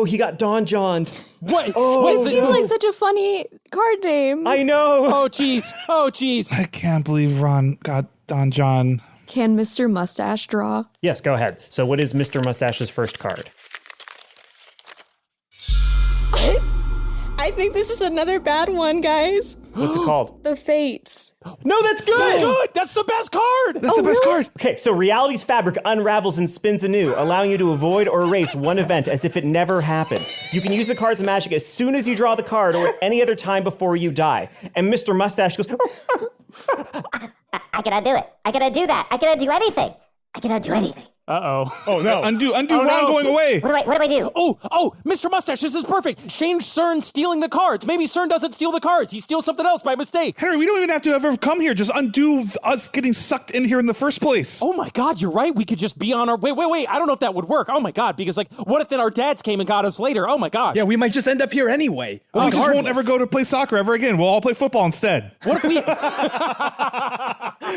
he got Don Johned. What? It seems like such a funny card name. I know. Oh, jeez. I can't believe Ron got Don John. Can Mr. Mustache draw? Yes, go ahead. So what is Mr. Mustache's first card? I think this is another bad one, guys. What's it called? The Fates. No, that's good. That's good. That's the best card. That's the best card. Okay, so reality's fabric unravels and spins anew, allowing you to avoid or erase one event as if it never happened. You can use the cards of magic as soon as you draw the card or at any other time before you die. And Mr. Mustache goes, I cannot do it. I cannot do that. I cannot do anything. I cannot do anything. Uh-oh. oh no. Undo Ron going away. What do I do? Oh, Mr. Mustache, this is perfect. Change CERN stealing the cards. Maybe CERN doesn't steal the cards. He steals something else by mistake. Henry, we don't even have to ever come here. Just undo us getting sucked in here in the first place. Oh my God, you're right. We could just be on our... Wait. I don't know if that would work. Oh my God, because what if then our dads came and got us later? Oh my gosh. Yeah, we might just end up here anyway. We just won't ever go to play soccer ever again. We'll all play football instead. What if we...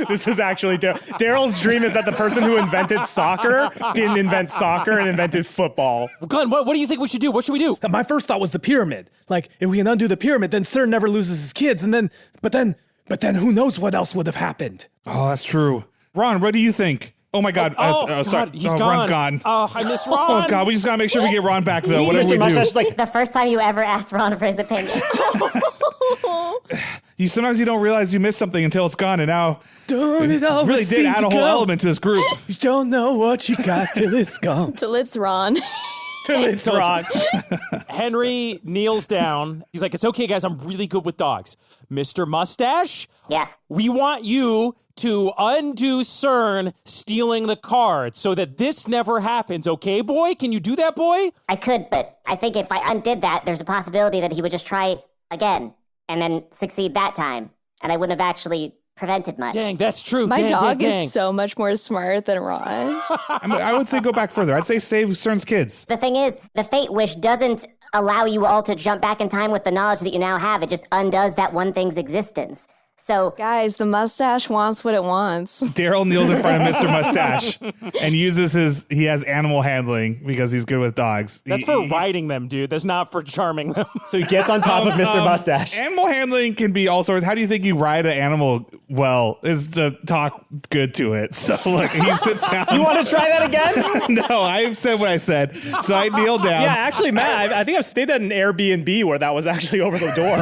This is actually Daryl's dream is that the person who invented soccer didn't invent soccer and invented football. Glenn, what do you think we should do? What should we do? My first thought was the pyramid. Like, if we can undo the pyramid, then CERN never loses his kids, and then, but then who knows what else would have happened? Oh, that's true. Ron, what do you think? Oh my God. God, Sorry. he's gone. Ron's gone. Oh, I miss Ron. Oh God, we just gotta make sure we get Ron back though. What do we Mr. Mustache do? is like, The first time you ever asked Ron for his opinion. Sometimes you don't realize you missed something until it's gone, and now Don't it always really did seem add to a whole go? element to this group. You don't know what you got till it's gone. Till it's Ron. till it's Ron. Henry kneels down. He's like, it's okay, guys. I'm really good with dogs. Mr. Mustache? Yeah. We want you to undo CERN stealing the cards so that this never happens. Okay, boy? Can you do that, boy? I could, but I think if I undid that, there's a possibility that he would just try again and then succeed that time. And I wouldn't have actually prevented much. Dang, that's true. My dog dang. is so much more smart than Ron. I would say go back further. I'd say save CERN's kids. The thing is, the fate wish doesn't allow you all to jump back in time with the knowledge that you now have. It just undoes that one thing's existence. So, Guys, the mustache wants what it wants. Darryl kneels in front of Mr. Mustache and uses he has animal handling because he's good with dogs. That's for riding them, dude. That's not for charming them. So he gets on top of Mr. Mustache. Animal handling can be all sorts. How do you think you ride an animal well? Is to talk good to it. So look, he sits down. You want to try that again? No, I've said what I said. So I kneel down. Yeah, actually, Matt, I think I've stayed at an Airbnb where that was actually over the door.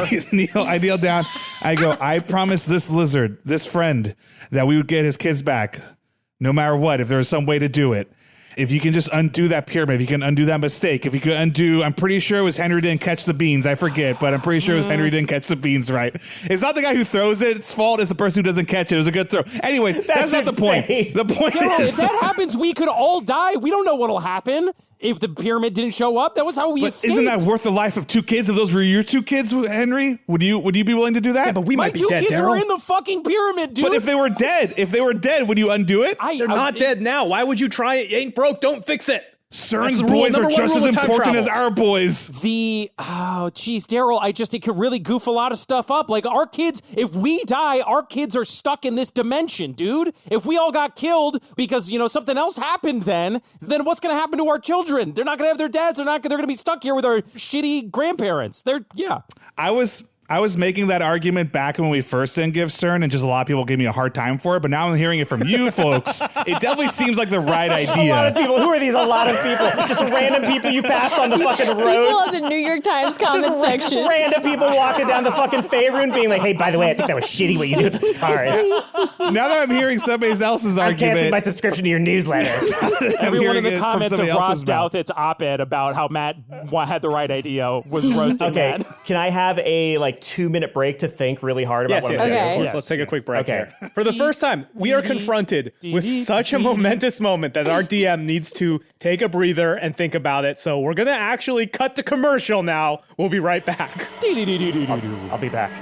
I kneel down. I go, I promise this lizard, this friend, that we would get his kids back no matter what, if there was some way to do it. If you can just undo that pyramid, if you can undo that mistake, if you could undo, I'm pretty sure it was Henry didn't catch the beans. I forget, but I'm pretty sure it was Henry didn't catch the beans right. It's not the guy who throws it's fault. It's the person who doesn't catch it. It was a good throw. Anyways, that's not the point. The point Darryl, if is... that happens, we could all die. We don't know what'll happen. If the pyramid didn't show up, that was how we escaped. Isn't that worth the life of two kids? If those were your two kids, Henry, would you be willing to do that? Yeah, but we My might be two dead, kids Darryl. were in the fucking pyramid, dude. But if they were dead, would you undo it? They're not dead now. Why would you try it? Ain't broke, don't fix it. CERN's That's the rule- boys number are one just rule as of time important travel. as our boys. Darryl, it could really goof a lot of stuff up. Like our kids, if we die, our kids are stuck in this dimension, dude. If we all got killed because, something else happened then what's going to happen to our children? They're not going to have their dads. They're going to be stuck here with our shitty grandparents. I was making that argument back when we first didn't give CERN, and just a lot of people gave me a hard time for it. But now I'm hearing it from you folks. It definitely seems like the right idea. A lot of people. Who are these? A lot of people. Just random people you passed on the fucking road. People in the New York Times comment section. Random people walking down the fucking Faerun being like, hey, by the way, I think that was shitty what you did with those cards. Now that I'm hearing somebody else's I'm argument, canceling my subscription to your newsletter. Everyone in hearing the it from comments of somebody Ross else's mouth. Douthat's op-ed about how Matt had the right idea was roasting Okay, Matt. can I have a like 2-minute break to think really hard about what I'm yes, saying? of course. Yes. Let's take a quick break Okay. here. For the first time, we are confronted with such a momentous moment that our DM needs to take a breather and think about it. So we're going to actually cut to commercial now. We'll be right back. I'll be back.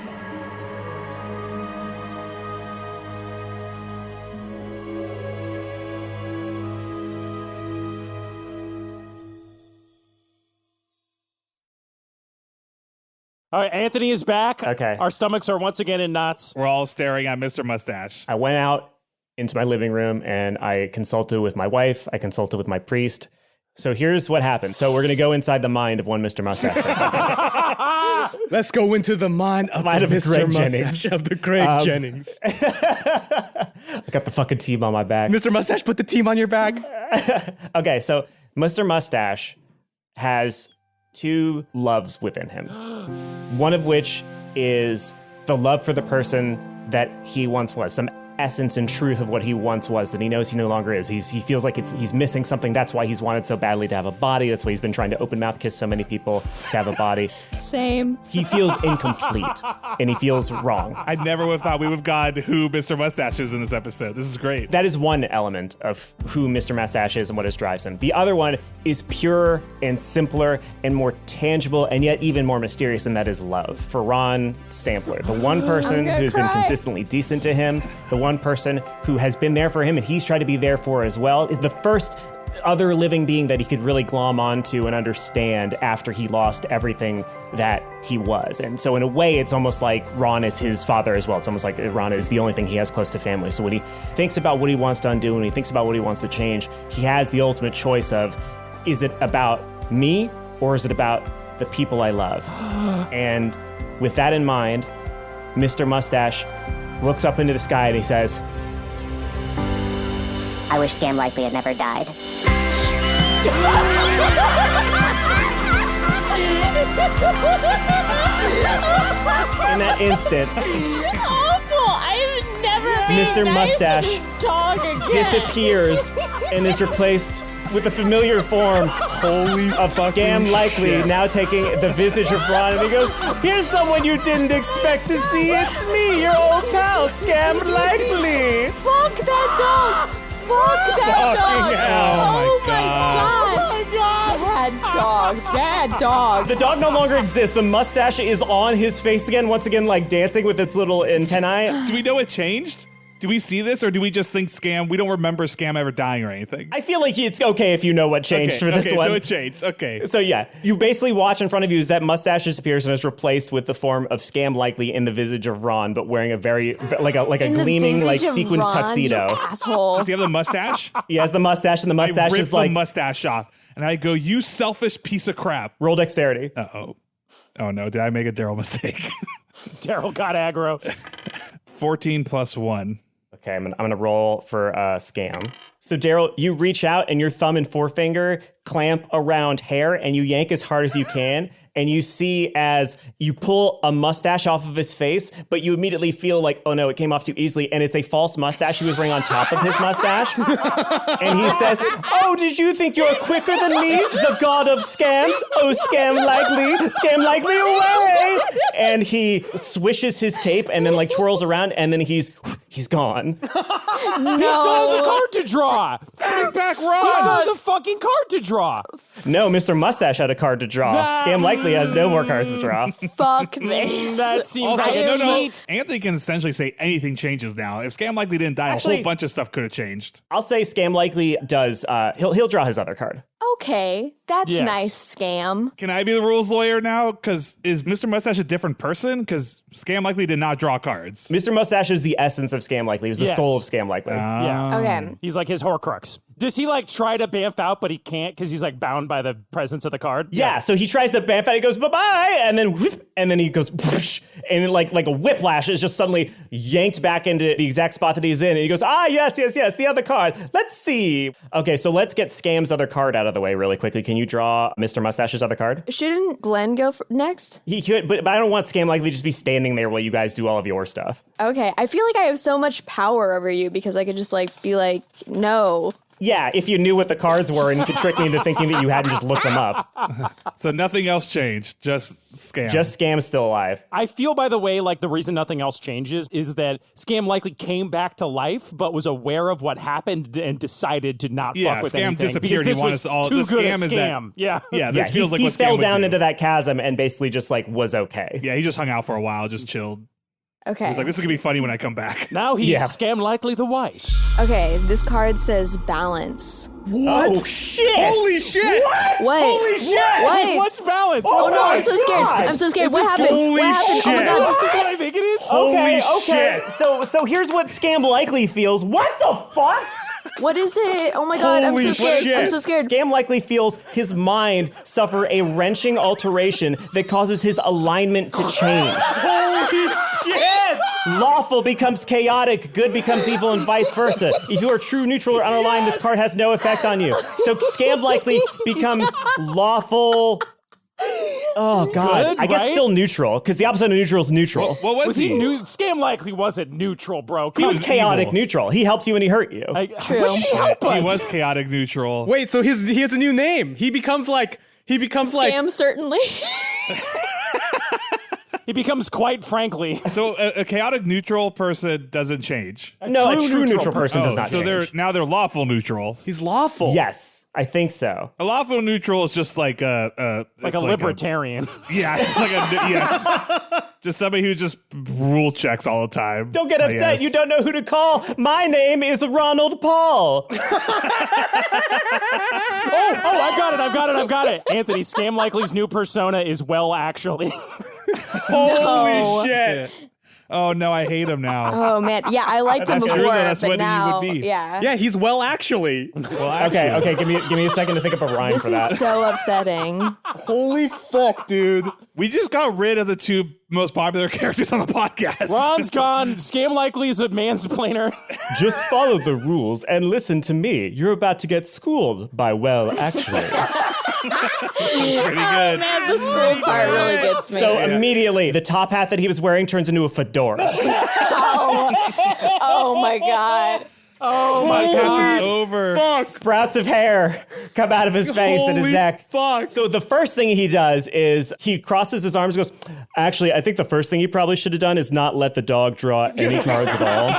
All right, Anthony is back. Okay. Our stomachs are once again in knots. We're all staring at Mr. Mustache. I went out into my living room and I consulted with my wife. I consulted with my priest. So here's what happened. So we're going to go inside the mind of one Mr. Mustache for a second. Let's go into the mind of Mr. Greg Mustache. Jennings. Of the Greg Jennings. I got the fucking team on my back. Mr. Mustache, put the team on your back. Okay, so Mr. Mustache has 2 loves within him. One of which is the love for the person that he once was, some essence and truth of what he once was that he knows he no longer is. He feels like he's missing something. That's why he's wanted so badly to have a body. That's why he's been trying to open mouth kiss so many people to have a body. Same. He feels incomplete and he feels wrong. I never would have thought we would have gotten who Mr. Mustache is in this episode. This is great. That is one element of who Mr. Mustache is and what drives him. The other one is purer and simpler and more tangible and yet even more mysterious, and that is love. For Ron Stampler, the one person who's been consistently decent to him, the one person who has been there for him and he's tried to be there for as well. The first other living being that he could really glom onto and understand after he lost everything that he was. And so in a way, it's almost like Ron is his father as well. It's almost like Ron is the only thing he has close to family. So when he thinks about what he wants to undo, when he thinks about what he wants to change, he has the ultimate choice of, is it about me or is it about the people I love? And with that in mind, Mr. Mustache looks up into the sky and he says, I wish Scam Likely had never died. in that instant, Awful! I've never been Mr. nice Mustache to this dog again. disappears and is replaced with a familiar form of Scam Likely, now taking the visage of Ron, and he goes, here's someone you didn't expect to see. It's me, your old pal, Scam Likely. Fuck that dog! Fuck that dog! hell. Oh my god! Oh my god! Bad dog! Bad dog! The dog no longer exists. The mustache is on his face again, once again, like dancing with its little antennae. Do we know it changed? Do we see this, or do we just think Scam? We don't remember Scam ever dying or anything. I feel like it's okay if you know what changed for this one. So it changed. Okay. So yeah, you basically watch in front of you as that mustache disappears and is replaced with the form of Scam Likely in the visage of Ron, but wearing a very like a gleaming like sequined tuxedo. You asshole! Does he have the mustache? He has the mustache, and the mustache I rip is like the mustache off, and I go, "You selfish piece of crap." roll dexterity. Uh-oh. Oh no! Did I make a Darryl mistake? Darryl got aggro. 14 plus 1. Okay, I'm gonna roll for Scam. So Darryl, you reach out and your thumb and forefinger clamp around hair and you yank as hard as you can, and you see as you pull a mustache off of his face, but you immediately feel like, oh no, it came off too easily, and it's a false mustache he was wearing on top of his mustache. And he says, oh, did you think you're quicker than me, the god of scams? Oh, Scam Likely away! And he swishes his cape and then like twirls around, and then he's gone. He still has a card to draw. Bring back He still Ron. has a fucking card to draw. No, Mr. Mustache had a card to draw. Scam Likely has no more cards to draw. Fuck this. That seems Also, like a no. cheat. Anthony can essentially say anything changes now. If Scam Likely didn't die, a Actually- whole bunch of stuff could have changed. I'll say Scam Likely does. He'll draw his other card. Okay, that's Yes. nice, Scam. Can I be the rules lawyer now? Because is Mr. Mustache a different person? Because Scam Likely did not draw cards. Mr. Mustache is the essence of Scam Likely. He was the Yes. soul of Scam Likely. Yeah. Okay. He's like his Horcrux. Does he like try to bamf out, but he can't because he's like bound by the presence of the card? Yeah, so he tries to bamf out, he goes, bye-bye, and then whoop, and then he goes, whoosh, and then like a whiplash is just suddenly yanked back into the exact spot that he's in, and he goes, yes, the other card. Let's see. Okay, so let's get Scam's other card out of the way really quickly. Can you draw Mr. Mustache's other card? Shouldn't Glenn go next? He could, but I don't want Scam Likely to just be standing there while you guys do all of your stuff. Okay, I feel like I have so much power over you because I could just like be like, no. Yeah, if you knew what the cards were and you could trick me into thinking that you hadn't just looked them up. So nothing else changed, just Scam. Just Scam's still alive. I feel, by the way, like the reason nothing else changes is that Scam likely came back to life, but was aware of what happened and decided to not fuck with Scam anything. disappeared. This He wanted was us all. too The good a scam is scam. that. Yeah. This feels like he what Scam fell would down do. into that chasm and basically just like was okay. Yeah, he just hung out for a while, just chilled. Okay. He was like, this is gonna be funny when I come back. Now he's Yeah. Scam likely the white. Okay, this card says balance. What? Oh shit! Holy shit! What? Wait. Holy shit! Wait. What's balance? Oh, What's Oh no, I'm balance? so scared. God. I'm so scared. Is What this happened? holy What happened? Oh my shit? god, This is what I think it is? Okay, Holy okay. shit. So here's what Scam likely feels. What the fuck? what is it? Oh my god, I'm so Holy scared. shit. I'm so scared. Scam likely feels his mind suffer a wrenching alteration that causes his alignment to change. Holy shit! Lawful becomes chaotic, good becomes evil, and vice versa. If you are true, neutral, or unaligned, this card has no effect on you. So Scam likely becomes lawful. Oh god, Good, I guess right? still neutral, because the opposite of neutral is neutral. What was he? Scam likely wasn't neutral, bro. He was chaotic evil. neutral. He helped you and he hurt you. True. What did he help us? He was chaotic neutral. Wait, so he has a new name. He becomes like Scam certainly. He becomes quite frankly. So a chaotic neutral person doesn't change. No, a true true neutral neutral person does not so change. they're lawful neutral. he's lawful. Yes, I think so. A lawful neutral is just like a Like a libertarian. Yeah, it's like yes. Just somebody who just rule checks all the time. Don't get I upset. guess. You don't know who to call. My name is Ronald Paul. I've got it. Anthony, Scam Likely's new persona is well, actually. Holy shit! Oh no, I hate him now. Oh man, yeah, I liked him That's true, before, that's but what he now, would be. yeah. Yeah, he's well actually. Well, Okay, give me a second to think up a rhyme This for that. is so upsetting. Holy fuck, dude! we just got rid of the two most popular characters on the podcast. Ron's gone. Scam Likely is a mansplainer. Just follow the rules and listen to me. You're about to get schooled by well, actually. Pretty good. Man, the school part really gets me. So immediately, the top hat that he was wearing turns into a fedora. Oh my god. Oh my Podcast god. is over. Sprouts of hair come out of his face and his Holy neck. fuck. So the first thing he does is he crosses his arms and goes, actually, I think the first thing he probably should have done is not let the dog draw any cards at all.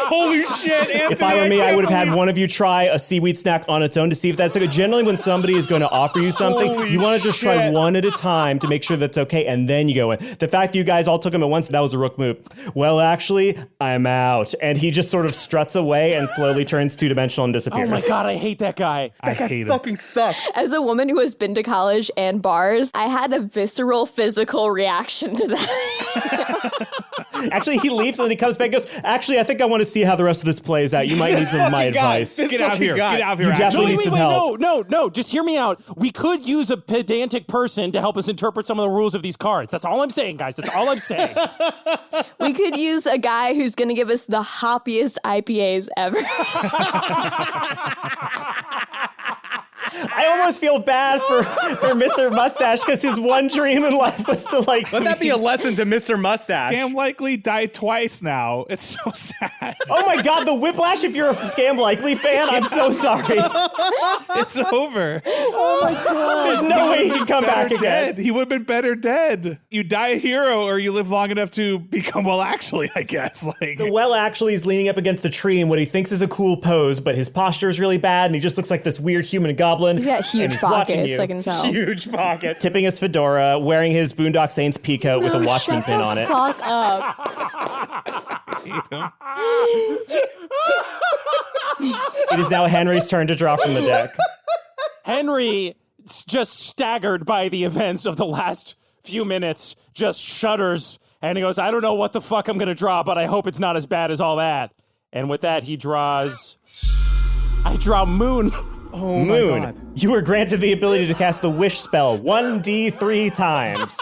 Holy shit, Anthony! If I were me, I would have had can't one of you try a seaweed snack on its own to see if that's okay. Generally, when somebody is going to offer you something, Holy you want to just try shit. one at a time to make sure that's okay, and then you go in. The fact that you guys all took him at once, that was a rook move. Well, actually, I'm out. And he just sort of struts away and slowly turns two-dimensional and disappears. Oh my god, I hate that guy. I hate him. fucking sucks. As a woman who has been to college and bars, I had a visceral physical reaction to that. Actually, he leaves and then he comes back and goes, actually, I think I want to see how the rest of this plays out. You might need some of my advice. This Get out of here. fucking guy. Get out of here. You definitely actually. need some help. No. Just hear me out. We could use a pedantic person to help us interpret some of the rules of these cards. That's all I'm saying, guys. That's all I'm saying. We could use a guy who's going to give us the hoppiest IPAs ever. I almost feel bad for Mr. Mustache because his one dream in life was to like. Let that be a lesson to Mr. Mustache. Scam Likely died twice now. It's so sad. Oh my god, the whiplash if you're a Scam Likely fan, I'm so sorry. It's over. There's no way he can come back Better again. dead. He would have been better dead. You die a hero or you live long enough to become well actually, I guess. Like Well, actually, he's leaning up against a tree in what he thinks is a cool pose, but his posture is really bad, and he just looks like this weird human goblin. He's got and huge he's watching pockets, you. I can tell. Huge pockets. Tipping his fedora, wearing his Boondock Saints peacoat with a Watchman pin on it. Fuck up. It is now Henry's turn to draw from the deck. Henry, just staggered by the events of the last few minutes, just shudders and he goes, I don't know what the fuck I'm going to draw, but I hope it's not as bad as all that. And with that, he draws... I draw Moon. Oh Moon, my God. you were granted the ability to cast the wish spell 1d3 times.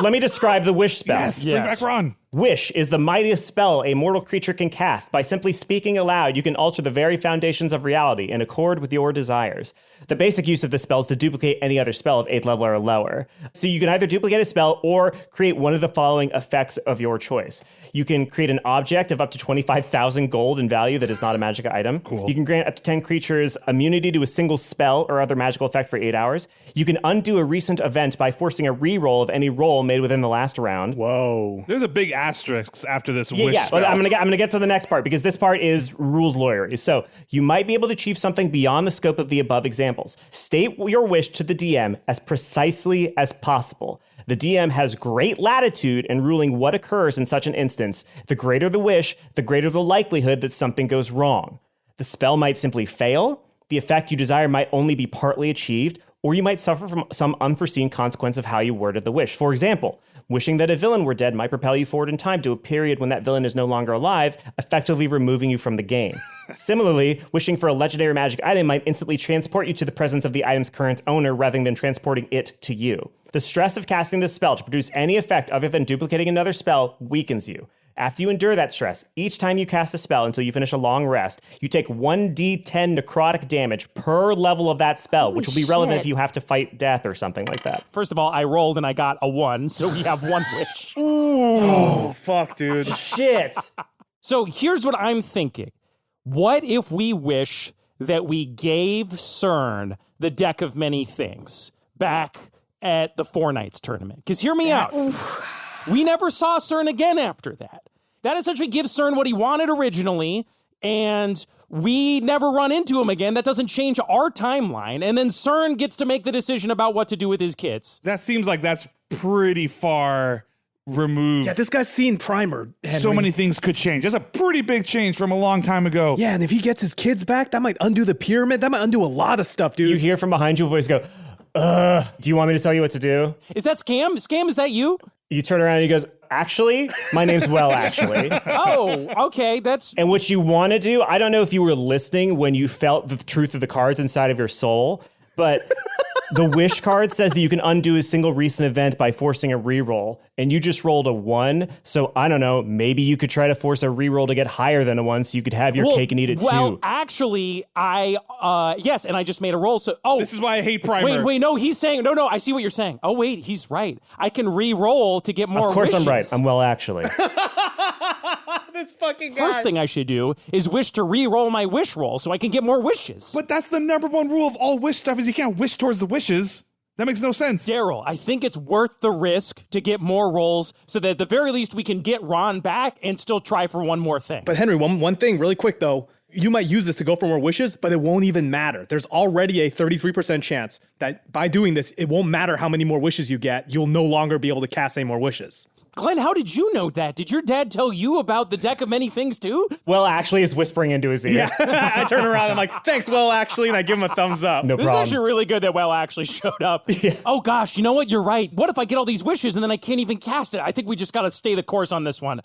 Let me describe the wish spell. yes, bring back Ron. Wish is the mightiest spell a mortal creature can cast. By simply speaking aloud, you can alter the very foundations of reality in accord with your desires. The basic use of this spell is to duplicate any other spell of 8th level or lower. So you can either duplicate a spell or create one of the following effects of your choice. You can create an object of up to 25,000 gold in value that is not a magic item. Cool. You can grant up to 10 creatures immunity to a single spell or other magical effect for 8 hours. You can undo a recent event by forcing a reroll of any roll made within the last round. Whoa. There's a big asterisk after this wish spell. But I'm gonna get to the next part because this part is rules lawyery. So you might be able to achieve something beyond the scope of the above examples. State your wish to the DM as precisely as possible. The DM has great latitude in ruling what occurs in such an instance. The greater the wish, the greater the likelihood that something goes wrong. The spell might simply fail, the effect you desire might only be partly achieved, or you might suffer from some unforeseen consequence of how you worded the wish. For example, wishing that a villain were dead might propel you forward in time to a period when that villain is no longer alive, effectively removing you from the game. Similarly, wishing for a legendary magic item might instantly transport you to the presence of the item's current owner rather than transporting it to you. The stress of casting this spell to produce any effect other than duplicating another spell weakens you. After you endure that stress, each time you cast a spell until you finish a long rest, you take 1d10 necrotic damage per level of that spell, which will be relevant if you have to fight death or something like that. First of all, I rolled and I got a 1, so we have 1 wish. Oh, fuck, dude. Shit. So here's what I'm thinking. What if we wish that we gave CERN the deck of many things back at the Four Nights tournament? Because hear me out. We never saw CERN again after that. That essentially gives CERN what he wanted originally, and we never run into him again. That doesn't change our timeline. And then CERN gets to make the decision about what to do with his kids. That seems like that's pretty far removed. Yeah, this guy's seen Primer, Henry. So many things could change. That's a pretty big change from a long time ago. Yeah, and if he gets his kids back, that might undo the pyramid. That might undo a lot of stuff, dude. You hear from behind you a voice go, do you want me to tell you what to do? Is that Scam? Scam, is that you? You turn around and he goes, actually, my name's Well, actually. Oh, okay, that's... And what you want to do, I don't know if you were listening when you felt the truth of the cards inside of your soul, but the wish card says that you can undo a single recent event by forcing a reroll, and you just rolled a 1, so I don't know, maybe you could try to force a reroll to get higher than a 1 so you could have your cake and eat it too. Well, actually, yes, and I just made a roll, so... Oh, this is why I hate Primer. Wait, no, he's saying... No, I see what you're saying. Oh, wait, he's right. I can re-roll to get more wishes. Of course I'm right. I'm Well, actually. This fucking guy. First thing I should do is wish to re-roll my wish roll so I can get more wishes. But that's the number one rule of all wish stuff is you can't wish towards the wishes. That makes no sense. Darryl, I think it's worth the risk to get more rolls so that at the very least we can get Ron back and still try for one more thing. But Henry, one thing really quick though. You might use this to go for more wishes, but it won't even matter. There's already a 33% chance that by doing this, it won't matter how many more wishes you get. You'll no longer be able to cast any more wishes. Glenn, how did you know that? Did your dad tell you about the deck of many things too? Well, actually is whispering into his ear. Yeah, I turn around and I'm like, thanks, Well, actually, and I give him a thumbs up. No This problem. is actually really good that Well actually showed up. Yeah. Oh gosh, you know what? You're right. What if I get all these wishes and then I can't even cast it? I think we just got to stay the course on this one.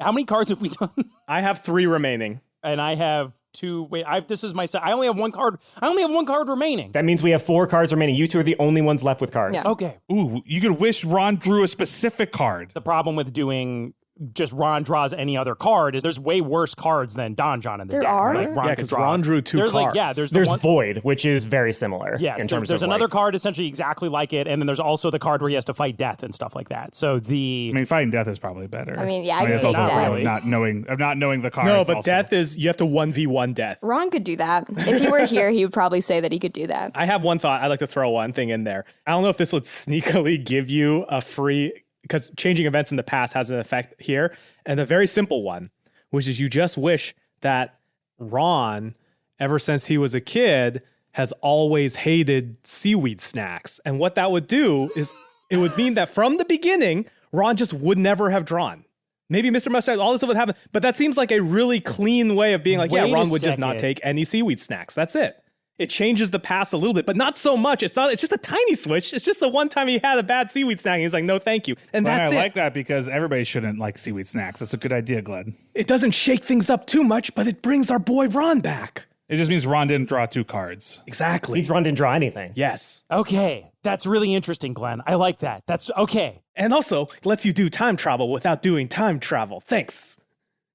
How many cards have we done? I have 3 remaining. And I have 2. Wait, this is my set. I only have 1 card. I only have 1 card remaining. That means we have 4 cards remaining. You two are the only ones left with cards. Yeah. Okay. Ooh, you could wish Ron drew a specific card. The problem with doing just Ron draws any other card is there's way worse cards than Don John in the There deck. are? Like Ron Yeah, could because draw. Ron drew 2 there's cards. Like, yeah, there's There's one, Void, which is very similar. Yes, in terms there's of another like, card essentially exactly like it, and then there's also the card where he has to fight death and stuff like that. So I mean, fighting death is probably better. I mean, yeah, I'd it's take also death. of not knowing the cards. No, but also. death is, you have to 1v1 death. Ron could do that. If he were here, he would probably say that he could do that. I have one thought. I'd like to throw one thing in there. I don't know if this would sneakily give you a free, because changing events in the past has an effect here. And a very simple one, which is you just wish that Ron, ever since he was a kid, has always hated seaweed snacks. And what that would do is it would mean that from the beginning, Ron just would never have drawn. Maybe Mr. Mustache, all this stuff would happen. But that seems like a really clean way of being like, Wait yeah, Ron a would just not second. take any seaweed snacks. That's it. It changes the past a little bit, but not so much. It's just a tiny switch. It's just the one time he had a bad seaweed snack. And he's like, no, thank you. And But that's I it. like that because everybody shouldn't like seaweed snacks. That's a good idea, Glenn. It doesn't shake things up too much, but it brings our boy Ron back. It just means Ron didn't draw 2 cards. Exactly. Means Ron didn't draw anything. Yes. Okay, that's really interesting, Glenn. I like that. That's okay. And also lets you do time travel without doing time travel. Thanks.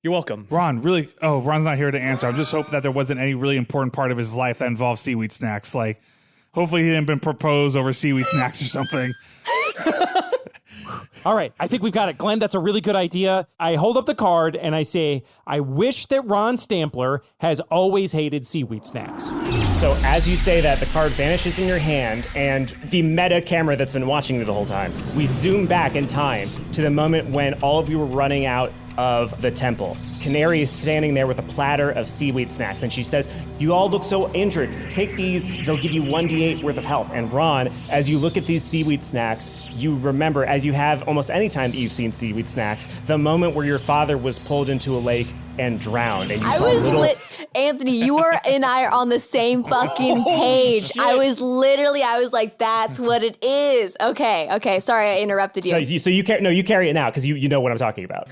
You're welcome. Ron, really? Oh, Ron's not here to answer. I'm just hoping that there wasn't any really important part of his life that involved seaweed snacks. Like, hopefully he didn't been proposed over seaweed snacks or something. All right, I think we've got it. Glenn, that's a really good idea. I hold up the card and I say, I wish that Ron Stampler has always hated seaweed snacks. So as you say that, the card vanishes in your hand, and the meta camera that's been watching you the whole time, we zoom back in time to the moment when all of you were running out of the temple. Canary is standing there with a platter of seaweed snacks, and she says, you all look so injured. Take these, they'll give you 1d8 worth of health. And Ron, as you look at these seaweed snacks, you remember, as you have almost any time that you've seen seaweed snacks, the moment where your father was pulled into a lake and drowned. And you I saw was little... Anthony, you and I are on the same fucking page. I was like, that's what it is. Okay, sorry I interrupted you. So you carry it now, because you know what I'm talking about.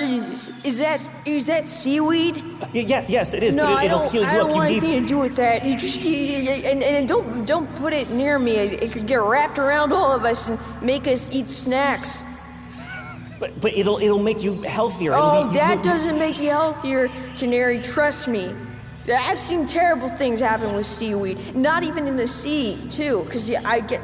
Is that seaweed? Yes, it is, No, but it'll heal you up. I don't want anything to do with that. You just and don't put it near me. It could get wrapped around all of us and make us eat snacks. But it'll make you healthier. That doesn't make you healthier, Canary. Trust me. I've seen terrible things happen with seaweed. Not even in the sea, too.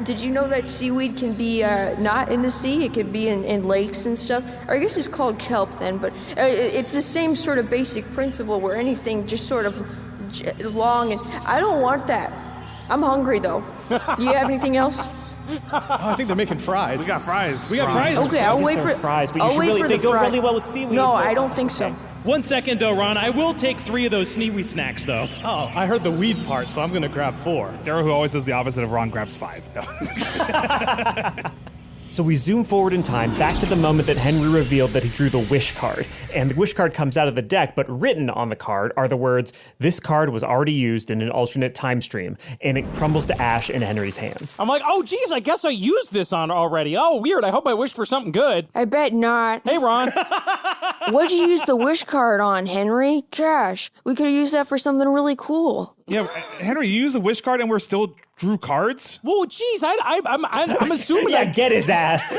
Did you know that seaweed can be not in the sea? It can be in lakes and stuff. Or I guess it's called kelp then, but it's the same sort of basic principle where anything just sort of long. And I don't want that. I'm hungry, though. Do you have anything else? I think they're making fries. We got fries. Okay, I'll wait for fries, but they go really well with seaweed. No, I don't think so. 1 second though, Ron. I will take 3 of those seaweed snacks though. Oh, I heard the weed part, so I'm gonna grab 4. Darryl, who always does the opposite of Ron, grabs 5. No. So we zoom forward in time back to the moment that Henry revealed that he drew the wish card. And the wish card comes out of the deck, but written on the card are the words, this card was already used in an alternate time stream, and it crumbles to ash in Henry's hands. I'm like, oh, geez, I guess I used this on already. Oh, weird. I hope I wished for something good. I bet not. Hey, Ron. What'd you use the wish card on, Henry? Gosh, we could have used that for something really cool. Yeah, Henry, you used a wish card and we're still drew cards? Whoa, geez, I'm assuming Yeah, get his ass.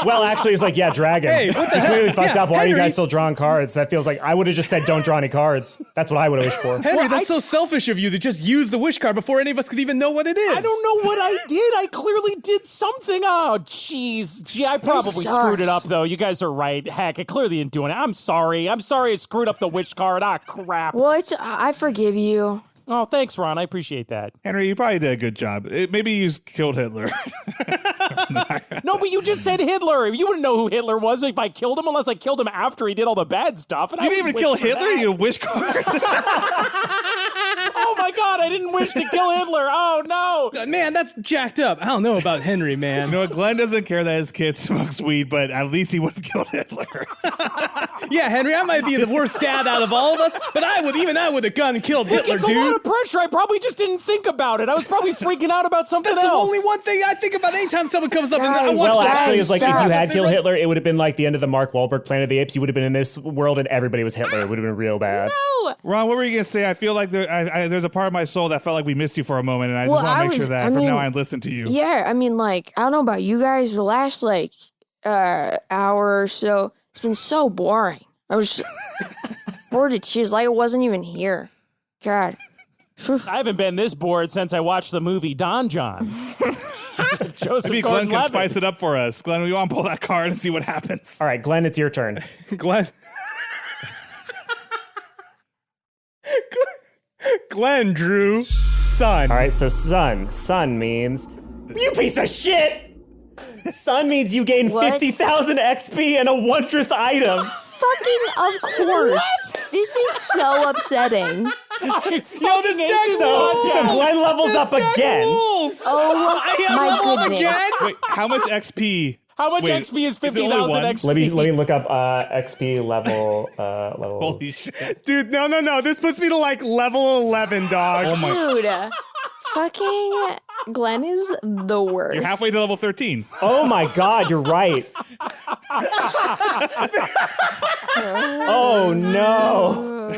Well, actually, it's like, yeah, dragon. Hey, what the He clearly fucked Yeah, up. Why are you Henry. guys still drawing cards? That feels like I would have just said don't draw any cards. That's what I would have wished for. Henry, that's so selfish of you to just use the wish card before any of us could even know what it is. I don't know what I did. I clearly did something. Oh, jeez. Gee, I probably screwed it up, though. You guys are right. Heck, I clearly didn't do it. I'm sorry. I screwed up the wish card. Ah, crap. Well, I forgive you. Oh, thanks, Ron. I appreciate that. Henry, you probably did a good job. Maybe you killed Hitler. No, but you just said Hitler. You wouldn't know who Hitler was if I killed him unless I killed him after he did all the bad stuff. And You didn't even kill Hitler, you wish card. Oh my God, I didn't wish to kill Hitler. Oh no. Man, that's jacked up. I don't know about Henry, man. You know what? Glenn doesn't care that his kid smokes weed, but at least he would have killed Hitler. Yeah, Henry, I might be the worst dad out of all of us, but I would have gone and killed Hitler, It's dude. a lot of pressure. I probably just didn't think about it. I was probably freaking out about something That's the else. only one thing I think about anytime someone comes up and I Guys, want Well, to actually, it's like if you stop. had killed Hitler, it would have been like the end of the Mark Wahlberg Planet of the Apes. You would have been in this world and everybody was Hitler. It would have been real bad. Ron, what were you going to say? I feel like there's a part of my soul that felt like we missed you for a moment, and I just want to make sure that from now on I listen to you. Yeah, I mean, like, I don't know about you guys, the last, hour or so, it's been so boring. I was bored to tears, like I wasn't even here. God. I haven't been this bored since I watched the movie Don John. Joseph Maybe Glenn can Gordon-Levitt. spice it up for us. Glenn, we want to pull that card and see what happens. All right, Glenn, it's your turn. Glenn drew sun. All right, so sun. Sun means you piece of shit. Sun means you gain What? 50,000 XP and a wondrous item. Fucking of course. This is so upsetting. So Glenn levels up again. Oh my goodness. Wait, how much XP? How much Wait, XP is is it only 50,000 one? XP? Let me look up XP level. Holy shit. Dude, no. This puts me to like level 11, dog. Oh my. Dude. Fucking Glenn is the worst. You're halfway to level 13. Oh my God, you're right. Oh no.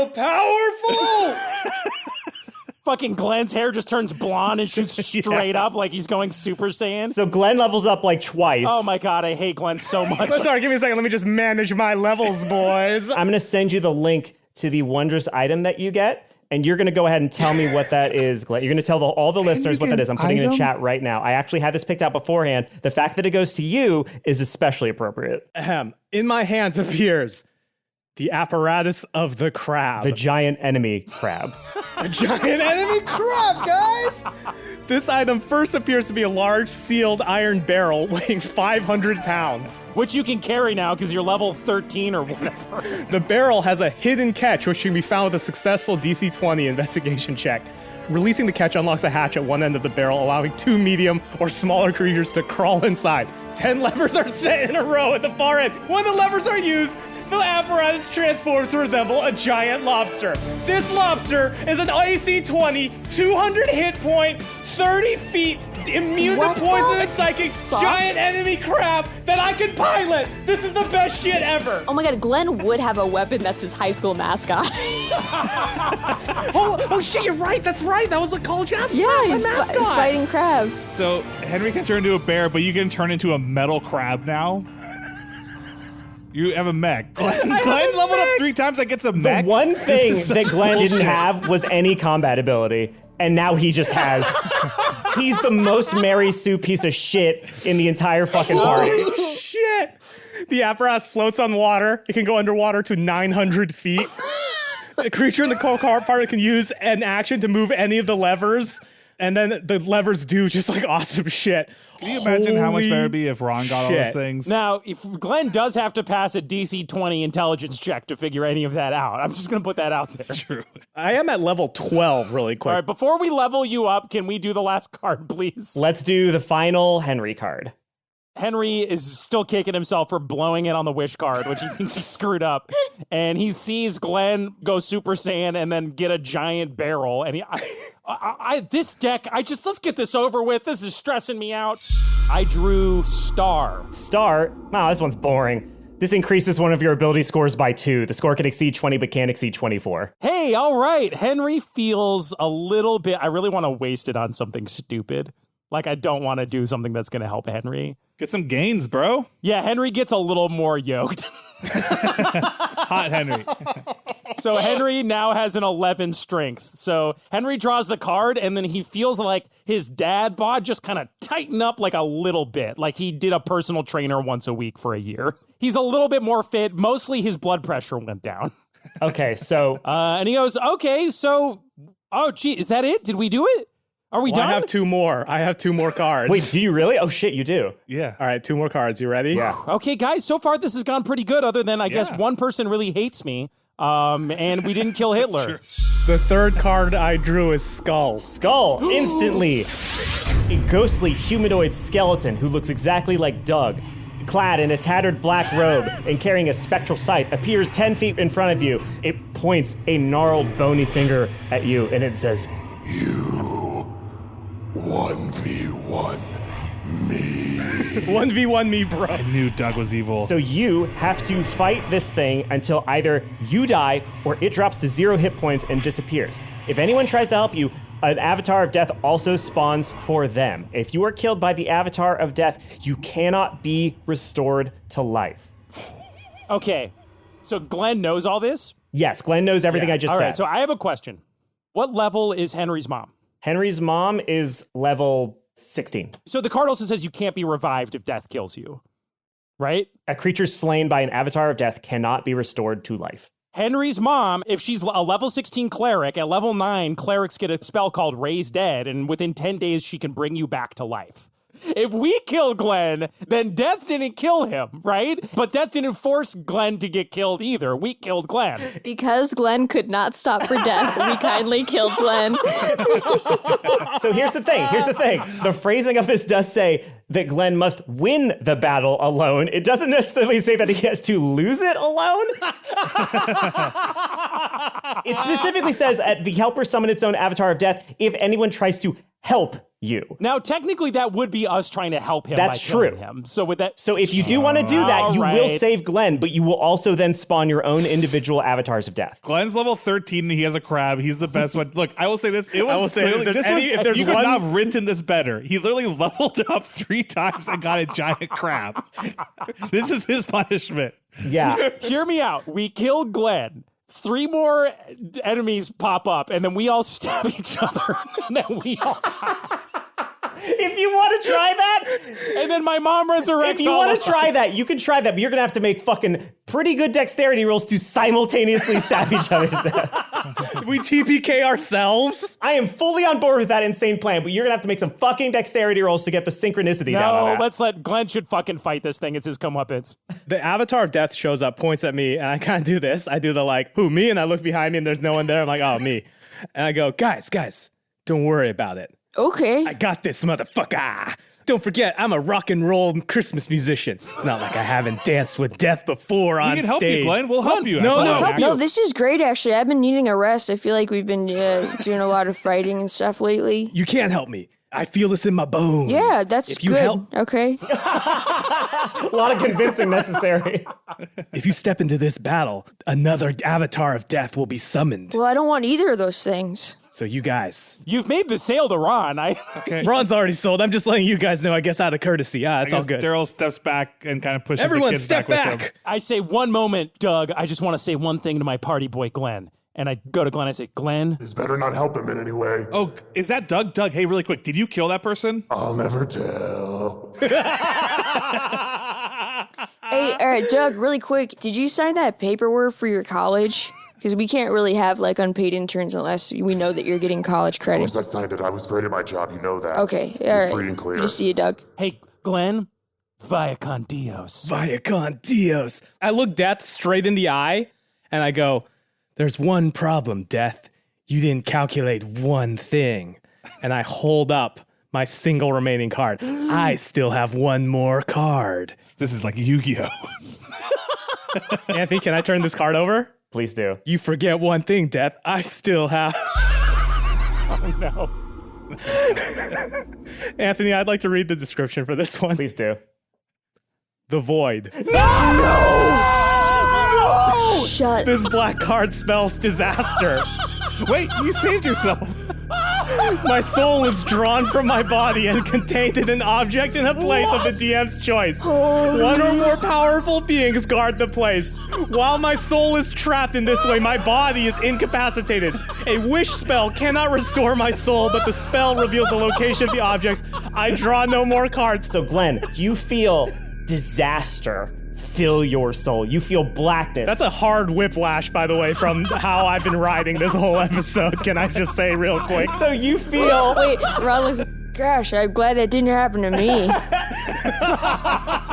so powerful. Fucking Glenn's hair just turns blonde and shoots straight up like he's going Super Saiyan. So Glenn levels up like twice. Oh my God, I hate Glenn so much. Sorry, give me a second. Let me just manage my levels, boys. I'm going to send you the link to the wondrous item that you get, and you're going to go ahead and tell me what that is, Glenn. You're going to tell all the listeners what that is. I'm putting it in chat right now. I actually had this picked out beforehand. The fact that it goes to you is especially appropriate. In my hands appears the apparatus of the crab. The giant enemy crab. A giant enemy crab, guys! This item first appears to be a large sealed iron barrel weighing 500 pounds. Which you can carry now because you're level 13 or whatever. The barrel has a hidden catch which can be found with a successful DC-20 investigation check. Releasing the catch unlocks a hatch at one end of the barrel, allowing 2 medium or smaller creatures to crawl inside. 10 levers are set in a row at the far end. When the levers are used, the apparatus transforms to resemble a giant lobster. This lobster is an AC-20, 200 hit point, 30 feet, immune to poison and psychic, giant enemy crab that I can pilot. This is the best shit ever. Oh my God, Glenn would have a weapon that's his high school mascot. Oh shit, you're right. That's right. That was a college mascot. Yeah, he's mascot. fighting crabs. So Henry can turn into a bear, but you can turn into a metal crab now. You have a mech. Glenn leveled up 3 times. I get a mech. The one thing that Glenn didn't have was any combat ability, and now he just has. He's the most Mary Sue piece of shit in the entire fucking party. Holy shit. The apparatus floats on water. It can go underwater to 900 feet. The creature in the car part can use an action to move any of the levers, and then the levers do just like awesome shit. Can you imagine how much better it'd be if Ron got all those things? Now, if Glenn does have to pass a DC 20 intelligence check to figure any of that out. I'm just going to put that out there. True. I am at level 12 really quick. All right, before we level you up, can we do the last card, please? Let's do the final Henry card. Henry is still kicking himself for blowing it on the wish card, which he thinks he screwed up. And he sees Glenn go Super Saiyan and then get a giant barrel. And this deck, let's get this over with. This is stressing me out. I drew Star. Star? Wow, this one's boring. This increases one of your ability scores by 2. The score can exceed 20 but can't exceed 24. Hey, all right. Henry feels a little bit, I really want to waste it on something stupid. Like, I don't want to do something that's going to help Henry. Get some gains, bro. Yeah, Henry gets a little more yoked. Hot Henry. So Henry now has an 11 strength. So Henry draws the card, and then he feels like his dad bod just kind of tighten up like a little bit. Like he did a personal trainer once a week for a year. He's a little bit more fit. Mostly his blood pressure went down. Okay, so... and he goes, okay, so... Oh, gee, is that it? Did we do it? Are we done? I have 2 more. I have 2 more cards. Wait, do you really? Oh, shit, you do. Yeah. All right, 2 more cards. You ready? Yeah. Okay, guys, so far this has gone pretty good, other than I guess one person really hates me, and we didn't kill Hitler. The third card I drew is Skull. Skull, instantly. A ghostly humanoid skeleton who looks exactly like Doug, clad in a tattered black robe and carrying a spectral scythe, appears 10 feet in front of you. It points a gnarled, bony finger at you, and it says, "You 1v1 me." 1v1 me, bro. I knew Doug was evil. So you have to fight this thing until either you die or it drops to 0 hit points and disappears. If anyone tries to help you, an Avatar of Death also spawns for them. If you are killed by the Avatar of Death, you cannot be restored to life. Okay, so Glenn knows all this? Yes, Glenn knows everything I just All said. right, so I have a question. What level is Henry's mom? Henry's mom is level 16. So the card also says you can't be revived if death kills you, right? A creature slain by an Avatar of Death cannot be restored to life. Henry's mom, if she's a level 16 cleric, at level 9, clerics get a spell called Raise Dead, and within 10 days, she can bring you back to life. If we kill Glenn, then death didn't kill him, right? But death didn't force Glenn to get killed either. We killed Glenn. Because Glenn could not stop for death, we kindly killed Glenn. So here's the thing. The phrasing of this does say that Glenn must win the battle alone. It doesn't necessarily say that he has to lose it alone. It specifically says the helper summon its own Avatar of Death if anyone tries to help you. Now, technically, that would be us trying to help him. That's by killing true. Him. So with that, So if you do want to do that, you will right. save Glenn, but you will also then spawn your own individual avatars of death. Glenn's level 13 and he has a crab. He's the best one. Look, I will say this. It was I will say, clearly, if there's this any- was, if there's you could one- not have written this better. He literally leveled up 3 times and got a giant crab. This is his punishment. Yeah. Hear me out. We kill Glenn. 3 more enemies pop up, and then we all stab each other, and then we all die. If you want to try that, And then my mom resurrects. if you all want of to try us. that, you can try that, but you're going to have to make fucking pretty good dexterity rolls to simultaneously stab each other to death. We TPK ourselves? I am fully on board with that insane plan, but you're going to have to make some fucking dexterity rolls to get the synchronicity down on No, that. let's let Glenn should fucking fight this thing. It's his comeuppance. The avatar of death shows up, points at me, and I kind of do this. I do the like, who, me? And I look behind me and there's no one there. I'm like, oh, me. And I go, guys, don't worry about it. Okay. I got this, motherfucker. Don't forget, I'm a rock and roll Christmas musician. It's not like I haven't danced with death before on We can help stage. you, Glenn. We'll help you. No, We'll no. help you. No, this is great, actually. I've been needing a rest. I feel like we've been doing a lot of fighting and stuff lately. You can't help me. I feel this in my bones. Yeah, that's if you good. Help, Okay. A lot of convincing necessary. if you step into this battle, another avatar of death will be summoned. Well, I don't want either of those things. So you guys, You've made the sale to Ron. Ron's already sold. I'm just letting you guys know, I guess, out of courtesy. It's all good. Daryl steps back and kind of pushes Everyone the kids step back with him. back. I say, one moment, Doug. I just want to say one thing to my party boy, Glenn. And I go to Glenn. I say, Glenn. This better not help him in any way. Oh, is that Doug? Doug, hey, really quick. Did you kill that person? I'll never tell. Hey, Doug, really quick. Did you sign that paperwork for your college? Because we can't really have like unpaid interns unless we know that you're getting college Of credit. course I signed it. I was great at my job. You know that. Okay, It all was right. free and clear. Good to see you, Doug. Hey, Glenn. Vaya con Dios. Vaya con Dios. I look Death straight in the eye and I go, there's one problem, Death. You didn't calculate one thing. And I hold up my single remaining card. I still have one more card. This is like Yu-Gi-Oh. Anthony, can I turn this card over? Please do. You forget one thing, Death. I still have. Oh, no. Anthony, I'd like to read the description for this one. Please do. The Void. Shut. This black card spells disaster. Wait, you saved yourself. My soul is drawn from my body and contained in an object in a place of the DM's choice. One or more powerful beings guard the place. While my soul is trapped in this way, my body is incapacitated. A wish spell cannot restore my soul, but the spell reveals the location of the objects. I draw no more cards. So, Glenn, you feel disaster fill your soul. You feel blackness. That's a hard whiplash, by the way, from how I've been riding this whole episode. Can I just say real quick? So you feel... Wait, Ron looks. Gosh, I'm glad that didn't happen to me.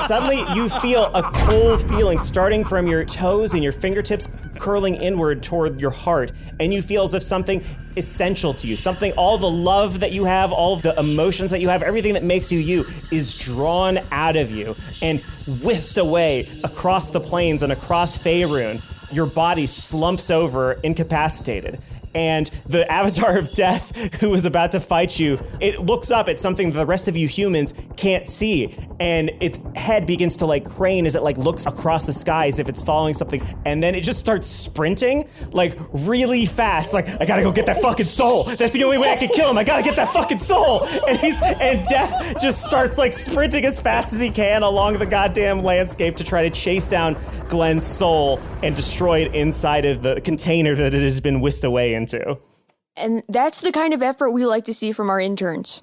Suddenly, you feel a cold feeling starting from your toes and your fingertips curling inward toward your heart. And you feel as if something essential to you, something, all the love that you have, all of the emotions that you have, everything that makes you you is drawn out of you and whisked away across the plains and across Faerun. Your body slumps over, incapacitated. And the avatar of death who was about to fight you, it looks up at something the rest of you humans can't see. And its head begins to like crane as it like looks across the sky as if it's following something. And then it just starts sprinting like really fast. Like, I gotta go get that fucking soul. That's the only way I can kill him. I gotta get that fucking soul. And Death just starts like sprinting as fast as he can along the goddamn landscape to try to chase down Glenn's soul and destroy it inside of the container that it has been whisked away into. And that's the kind of effort we like to see from our interns.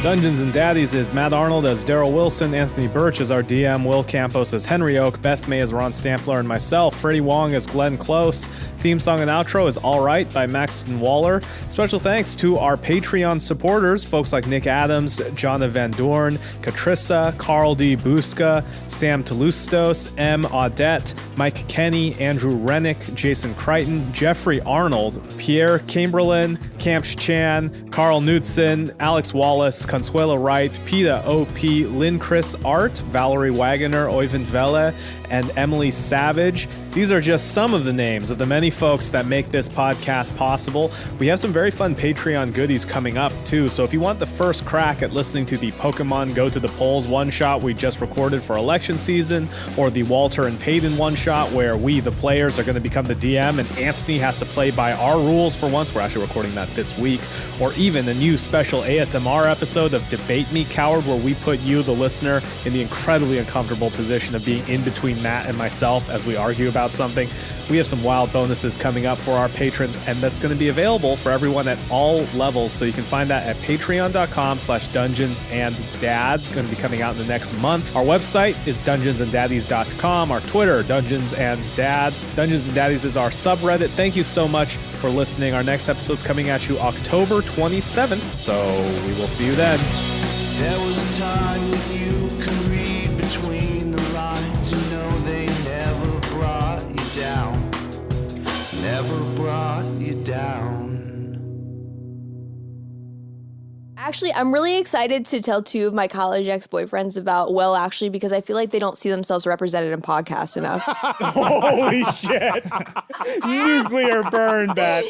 Dungeons and Daddies is Matt Arnold as Darryl Wilson, Anthony Burch as our DM, Will Campos as Henry Oak, Beth May as Ron Stampler, and myself, Freddie Wong as Glenn Close. Theme song and outro is All Right by Maxton Waller. Special thanks to our Patreon supporters, folks like Nick Adams, Jonna Van Dorn, Katrissa, Carl D. Busca, Sam Touloustos, M. Audette, Mike Kenny, Andrew Rennick, Jason Crichton, Jeffrey Arnold, Pierre Chamberlain, Camps Chan, Carl Knudsen, Alex Wallace, Consuelo Wright, Peta O.P., Lynn Chris Art, Valerie Wagoner, Oyvind Vele, and Emily Savage. These are just some of the names of the many folks that make this podcast possible. We have some very fun Patreon goodies coming up too, so if you want the first crack at listening to the Pokemon Go to the Polls one-shot we just recorded for election season, or the Walter and Payton one-shot where we, the players, are going to become the DM and Anthony has to play by our rules for once, we're actually recording that this week, or even a new special ASMR episode of Debate Me Coward where we put you, the listener, in the incredibly uncomfortable position of being in between Matt and myself as we argue about something. We have some wild bonuses coming up for our patrons, and that's going to be available for everyone at all levels. So you can find that at patreon.com/dungeonsanddads. Going to be coming out in the next month. Our website is dungeonsanddaddies.com. Our Twitter, Dungeons and Dads. Dungeons and Daddies is our subreddit. Thank you so much for listening. Our next episode's coming at you October 27th. So we will see you then. There was a time when you could read between the lines. You know they never brought you down. Never brought you down. Actually, I'm really excited to tell two of my college ex-boyfriends about Well Actually because I feel like they don't see themselves represented in podcasts enough. Holy shit. Nuclear burn, Beth.